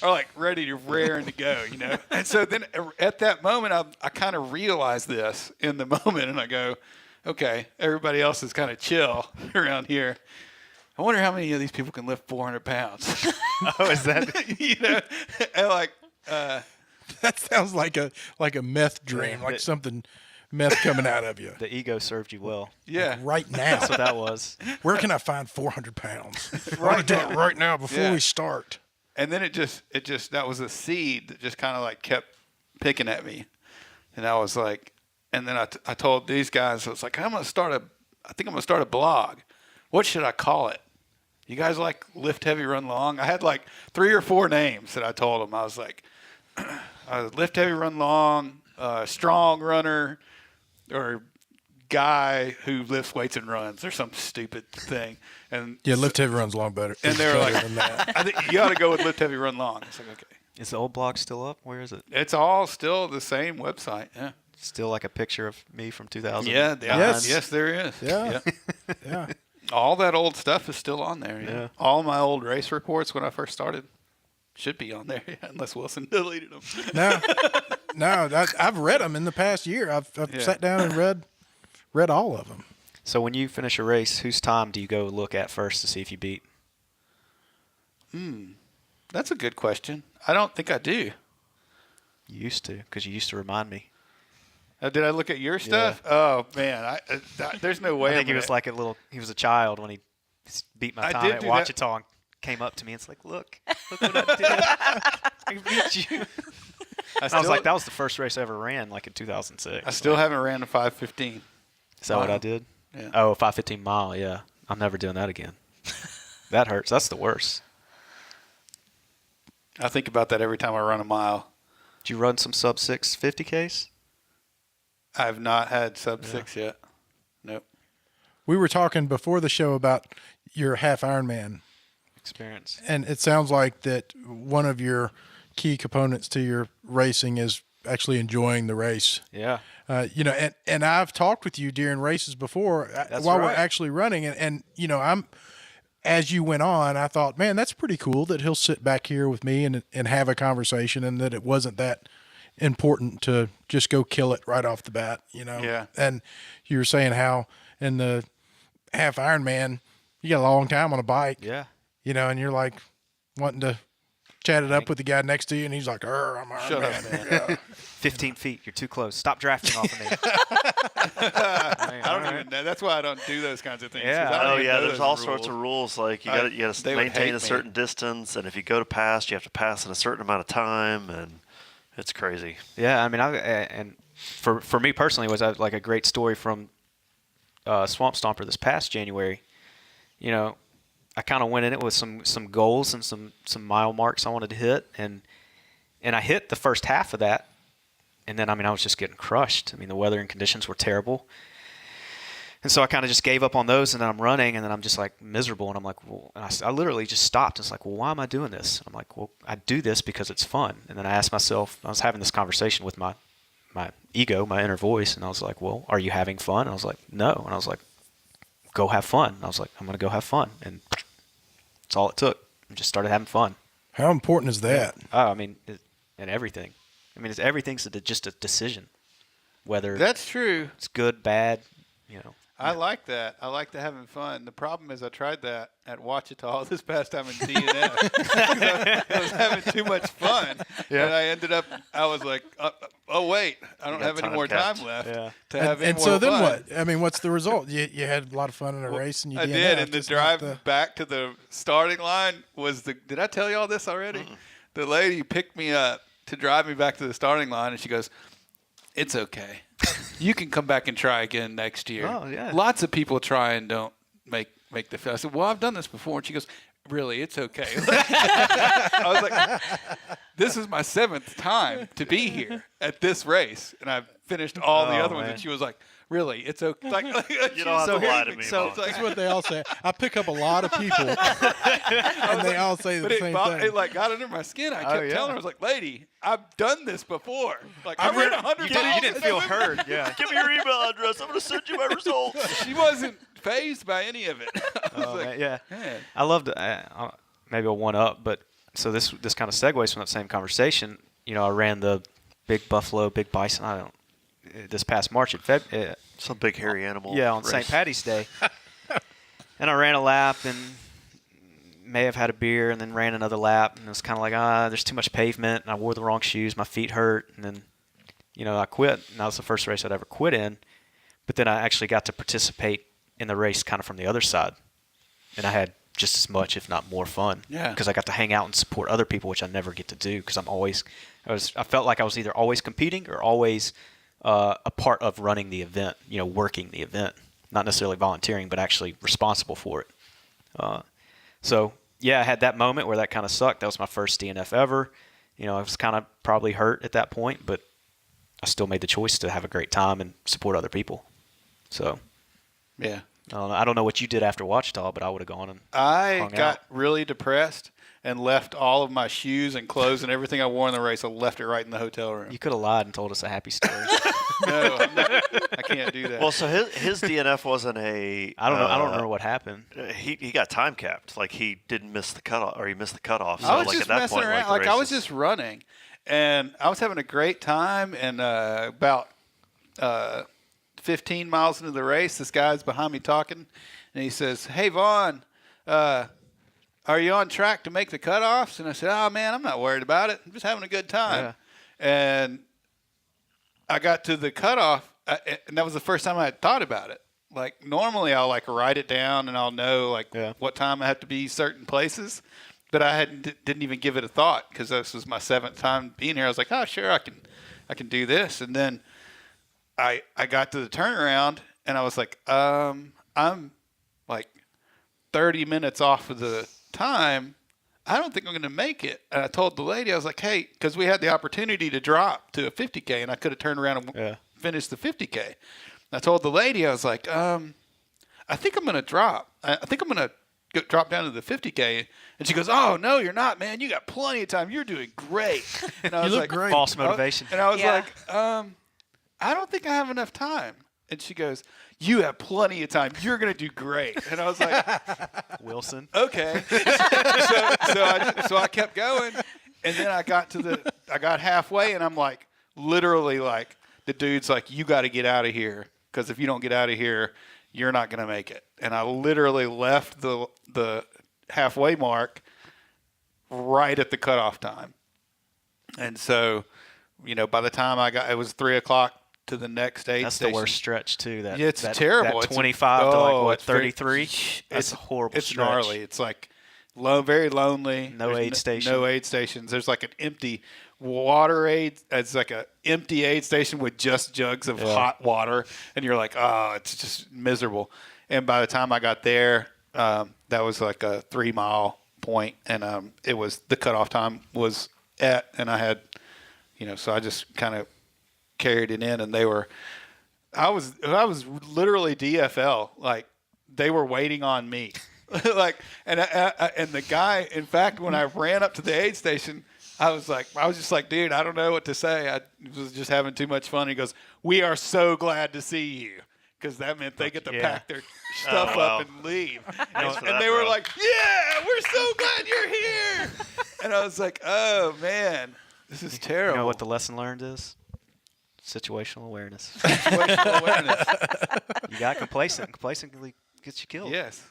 are like ready to raring to go, you know. And so then at that moment, I kind of realized this in the moment, and I go, okay, everybody else is kind of chill around here. I wonder how many of these people can lift 400 pounds. Oh, is that? You know, and like. That sounds like a meth dream, like something meth coming out of you. The ego served you well. Yeah. Right now. That's what that was. Where can I find 400 pounds? I want to do it right now before Yeah. we start. And then it just that was a seed that just kind of like kept picking at me, and I was like, and then I told these guys, I was like, I think I'm gonna start a blog. What should I call it? You guys like lift heavy, run long? I had like 3 or 4 names that I told them. I was like, lift heavy, run long, strong runner, or guy who lifts weights and runs, or some stupid thing. And Yeah, lift heavy runs long better. and they were better like, than that. I think you ought to go with lift heavy, run long. It's like, okay. Is the old blog still up? Where is it? It's all still the same website. Yeah. Still like a picture of me from 2000. Yeah. Yes. Yes, there is. Yeah. Yeah. All that old stuff is still on there. Yeah. All my old race reports when I first started should be on there, unless Wilson deleted them. No, I've read them in the past year. I've Yeah. sat down and read all of them. So when you finish a race, whose time do you go look at first to see if you beat? That's a good question. I don't think I do. You used to, because you used to remind me. Did I look at your stuff? Oh man, there's no way. I think he was like he was a child when he beat my I time did at do that. Ouachita and came up to me and it's like, look what I did. I beat you. And I was like, that was the first race I ever ran, like in 2006. I still haven't ran a 5:15. Is that what Mile. I did? Yeah. Oh, 5:15 mile, yeah. I'm never doing that again. That hurts. That's the worst. I think about that every time I run a mile. Did you run some sub 6 50Ks? I've not had sub 6 yet. Nope. We were talking before the show about your half Ironman, Experience. and it sounds like that one of your key components to your racing is actually enjoying the race. Yeah. And I've talked with you during races before while we're right. actually running, and as you went on, I thought, man, that's pretty cool that he'll sit back here with me and have a conversation, and that it wasn't that important to just go kill it right off the bat, Yeah. And you were saying how in the half Ironman, you got a long time on a bike, Yeah. and you're like wanting to chat it up with the guy next to you, and he's like, I'm Iron Shut Man. up, man. 15 feet. You're too close. Stop drafting off of me. I don't even know. That's why I don't do those kinds of things. 'cause Yeah. I don't Oh even yeah, know there's those all sorts of rules. rules. Like you got to they would maintain hate a me. certain distance, and if you go to pass, you have to pass in a certain amount of time, and it's crazy. Yeah, I mean, and for me personally, was like a great story from Swamp Stomper this past January. I kind of went in it with some goals and some mile marks I wanted to hit, and I hit the first half of that, and then I was just getting crushed. The weather and conditions were terrible, and so I kind of just gave up on those, and then I'm running, and then I'm just like miserable, and I'm like, well, and I literally just stopped. It's like, well, why am I doing this? And I'm like, well, I do this because it's fun. And then I asked myself, I was having this conversation with my ego, my inner voice, and I was like, well, are you having fun? And I was like, no. And I was like, go have fun. And I was like, I'm going to go have fun. And that's all it took. I just started having fun. How important is that? And everything. Everything's just a decision, whether That's true. it's good, bad, I like that. I like the having fun. The problem is I tried that at Ouachita this past time in DNF. I was having too much fun. Yeah. And I was like, oh, wait, I don't got have any time more capped. time left Yeah. to have any And more so then fun. what? What's the result? You had a lot of fun in a race, and you I DNF'd. did, and the It's not drive back to the starting line was did I tell you all this already? The lady picked me up to drive me back to the starting line, and she goes, it's okay. You can come back and try again next year. Oh, yeah. Lots of people try and don't make the field. I said, well, I've done this before. And she goes, really, it's okay. I was like, this is my 7th time to be here at this race, and I've finished all the Oh, other ones, man. and she was like, "Really? It's okay." Like, You don't have to lie to me, Mom. That's what they all say. I pick up a lot of people, and they all say the But same it thing. like got under my skin. I kept yeah. telling her, I was like, "Lady, I've done this before. Like I I've ran read- 100 You didn't feel heard. Yeah. Give me your email address. I'm going to send you my results. She wasn't phased by any of it. I was Oh, like, man, yeah. man. I love to maybe a one up, but so this kind of segues from that same conversation. You know, I ran the big buffalo, big bison. I don't this past March at Some big hairy animal. yeah, on race. St. Patty's Day, and I ran a lap and may have had a beer, and then ran another lap, and it was kind of like there's too much pavement, and I wore the wrong shoes, my feet hurt, and then I quit. And that was the first race I'd ever quit in, but then I actually got to participate in the race kind of from the other side, and I had just as much, if not more, fun. Yeah. Because I got to hang out and support other people, which I never get to do. Because I felt like I was either always competing or always a part of running the event. Working the event, not necessarily volunteering, but actually responsible for it. So yeah, I had that moment where that kind of sucked. That was my first DNF ever. I was kind of probably hurt at that point, but I still made the choice to have a great time and support other people. So Yeah. I don't know what you did after Ouachita, but I would have gone and I hung got out. really depressed and left all of my shoes and clothes and everything I wore in the race. I left it right in the hotel room. You could have lied and told us a happy story. No, I can't do that. Well, so his DNF wasn't a. I don't know. I don't remember what happened. He got time capped. Like he didn't miss the cutoff, or he missed the cutoff. So I was like just at that messing point, around. like, Like I was just running, and I was having a great time. And about 15 miles into the race, this guy's behind me talking, and he says, "Hey Vaughn, are you on track to make the cutoffs?" And I said, "Oh man, I'm not worried about it. I'm just having a good time." Yeah. And I got to the cutoff, and that was the first time I had thought about it. Like normally I'll like write it down and I'll know like what time I have to be certain places, but I didn't even give it a thought because this was my 7th time being here. I was like, "Oh sure, I can do this." And then I got to the turnaround and I was like, I'm like 30 minutes off of the time. I don't think I'm going to make it. And I told the lady, I was like, "Hey," because we had the opportunity to drop to a 50K and I could have turned around and finished the 50K. And I told the lady, I was like, I think I'm going to drop. I think I'm going to drop down to the 50K. And she goes, "Oh, no, you're not, man. You got plenty of time. You're doing great." And I was look like, great. False motivation. And I was Yeah. like, I don't think I have enough time. And she goes, "You have plenty of time. You're going to do great." And I was like, Wilson. "Okay." so I kept going, and then I got halfway, and I'm like, literally like, the dude's like, "You got to get out of here, because if you don't get out of here, you're not going to make it." And I literally left the halfway mark right at the cutoff time. And so, by the time it was 3:00 to the next aid That's station. the worst stretch too. That Yeah, it's that, terrible. That It's 25 to like what it's very- 33. That's a horrible It's stretch. gnarly. It's like very lonely. No There's aid station. No aid stations. There's like an empty water aid. It's like an empty aid station with just jugs of hot water, and you're like, oh, it's just miserable. And by the time I got there, that was like a 3-mile point, and it was the cutoff time was at, and I had, so I just kind of carried it in, and I was literally DFL. Like they were waiting on me, like, and the guy. In fact, when I ran up to the aid station, I was just like, "Dude, I don't know what to say. I was just having too much fun." He goes, "We are so glad to see you," because that meant they get to pack their stuff up and leave. Thanks for And that, they were bro. like, "Yeah, we're so glad you're here." And I was like, "Oh man, this is terrible." You know what the lesson learned is? Situational awareness. Situational awareness. You got complacent. Complacent gets you killed. Yes.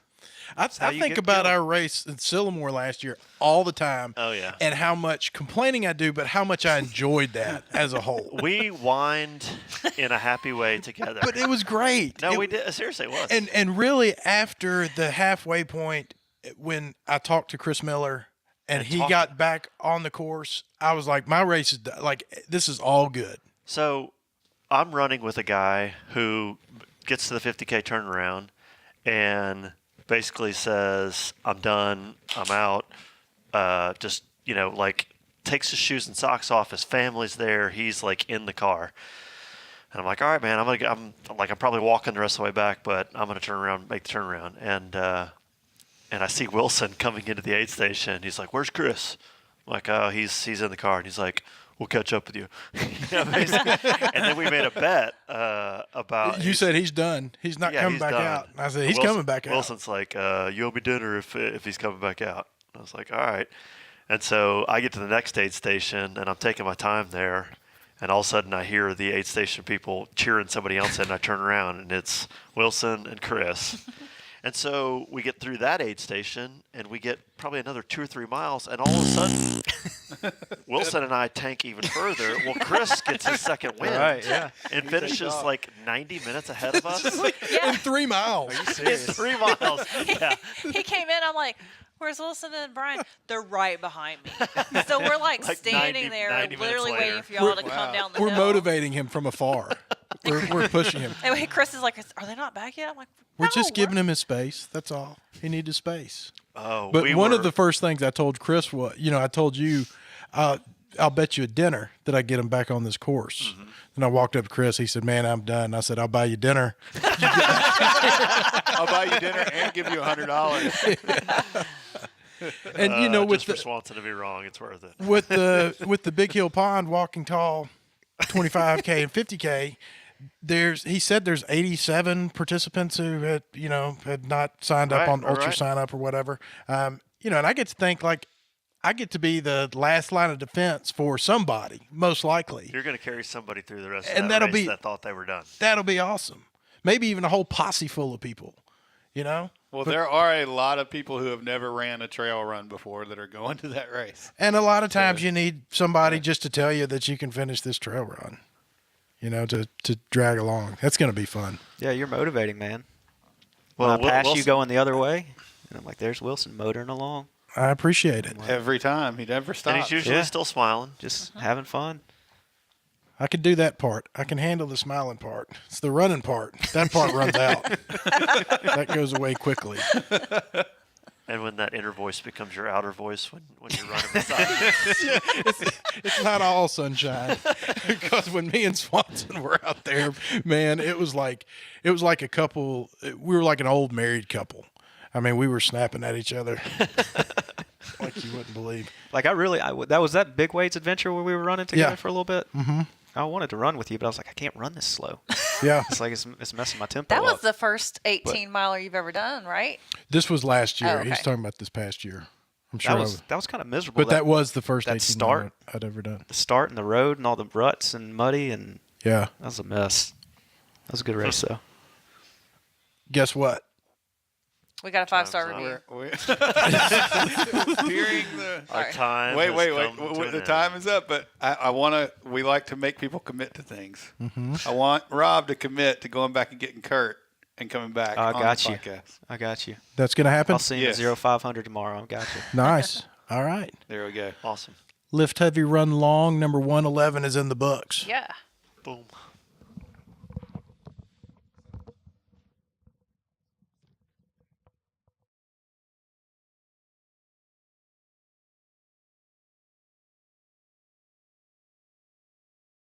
I how you think get about killed. our race in Sillamore last year all the time. Oh, yeah. And how much complaining I do, but how much I enjoyed that as a whole. We whined in a happy way together. But it was great. No, It- we did. Seriously, it was. And really, after the halfway point, when I talked to Chris Miller and he got back on the course, I was like, my race is done. Like, this is all good. So I'm running with a guy who gets to the 50K turnaround and basically says, "I'm done. I'm out." Just, like takes his shoes and socks off. His family's there. He's like in the car. And I'm like, all right, man, I'm probably walking the rest of the way back, but I'm gonna turn around, make the turnaround. And I see Wilson coming into the aid station. He's like, "Where's Chris?" I'm like, "Oh, he's in the car." And he's like, "We'll catch up with you." And then we made a bet about. You said he's done. He's not coming he's back done. out. I said he's Wilson, coming back out. Wilson's like, "You owe me dinner if he's coming back out." I was like, "All right." And so I get to the next aid station, and I'm taking my time there. And all of a sudden, I hear the aid station people cheering somebody else in, and I turn around, and it's Wilson and Chris. And so we get through that aid station, and we get probably another 2 or 3 miles, and all of a sudden, Wilson and I tank even further. Well, Chris gets his second win and finishes like 90 minutes ahead of us. In 3 miles. In 3 miles. Yeah. He came in. I'm like, "Where's Wilson and Brian?" They're right behind me. So we're like standing 90 there, 90 literally minutes waiting later. for y'all to come down the We're hill. motivating him from afar. We're pushing him. And Chris is like, "Are they not back yet?" I'm like, We're "No, just giving him his space. That's all. He needed his space. Oh, But one of the first things I told Chris was, I told you, I'll bet you a dinner that I get him back on this course. Mm-hmm. And I walked up to Chris. He said, "Man, I'm done." I said, "I'll buy you dinner." I'll buy you dinner and give you $100. And with just for Swanson to be wrong, it's worth it. with the Big Hill Pond walking tall 25K and 50K, he said there's 87 participants who had not signed up Right, on right. Ultra Sign Up or whatever. And I get to think like I get to be the last line of defense for somebody, most likely. You're going to carry somebody through the rest And of that that'll race be- that thought they were done. That'll be awesome. Maybe even a whole posse full of people, Well, there are a lot of people who have never ran a trail run before that are going to that race. And a lot of times you need somebody just to tell you that you can finish this trail run, to drag along. That's going to be fun. Yeah, you're motivating, man. Well, When I pass you Wilson- going the other way, and I'm like, there's Wilson motoring along, I appreciate it. Every time. He never And stops. he's usually Yeah. still smiling. just having fun. I can do that part. I can handle the smiling part. It's the running part. That part runs out. That goes away quickly. And when that inner voice becomes your outer voice when you're running beside It's not all sunshine. Because when me and Swanson were out there, man, it was like a couple. We were like an old married couple. I mean, we were snapping at each other like you wouldn't believe. Like that was that big weights adventure where we were running together Yeah. for a little bit. Mm-hmm. I wanted to run with you, but I was like, I can't run this slow. Yeah. It's like it's messing my tempo That was up. the first 18 miler you've ever done, right? This was last year. Oh, okay. He's talking about this past year. I'm sure. That was kind of miserable. But that was the first that 18 start. mile I'd ever done. the start and the road and all the ruts and muddy, and Yeah. that was a mess. That was a good race though. Guess what? We got a 5-star Time's review. We're hearing the. our Sorry. time. Wait, has wait. come to an The end. time is up, but we like to make people commit to things. I want Rob to commit to going back and getting Kurt and coming back I on got the you. podcast. I got you. That's going to happen? I'll see you Yes. at 0500 tomorrow. I got you. Nice. All right. There we go. Awesome. Lift Heavy Run Long, number 111 is in the books. Yeah. Boom.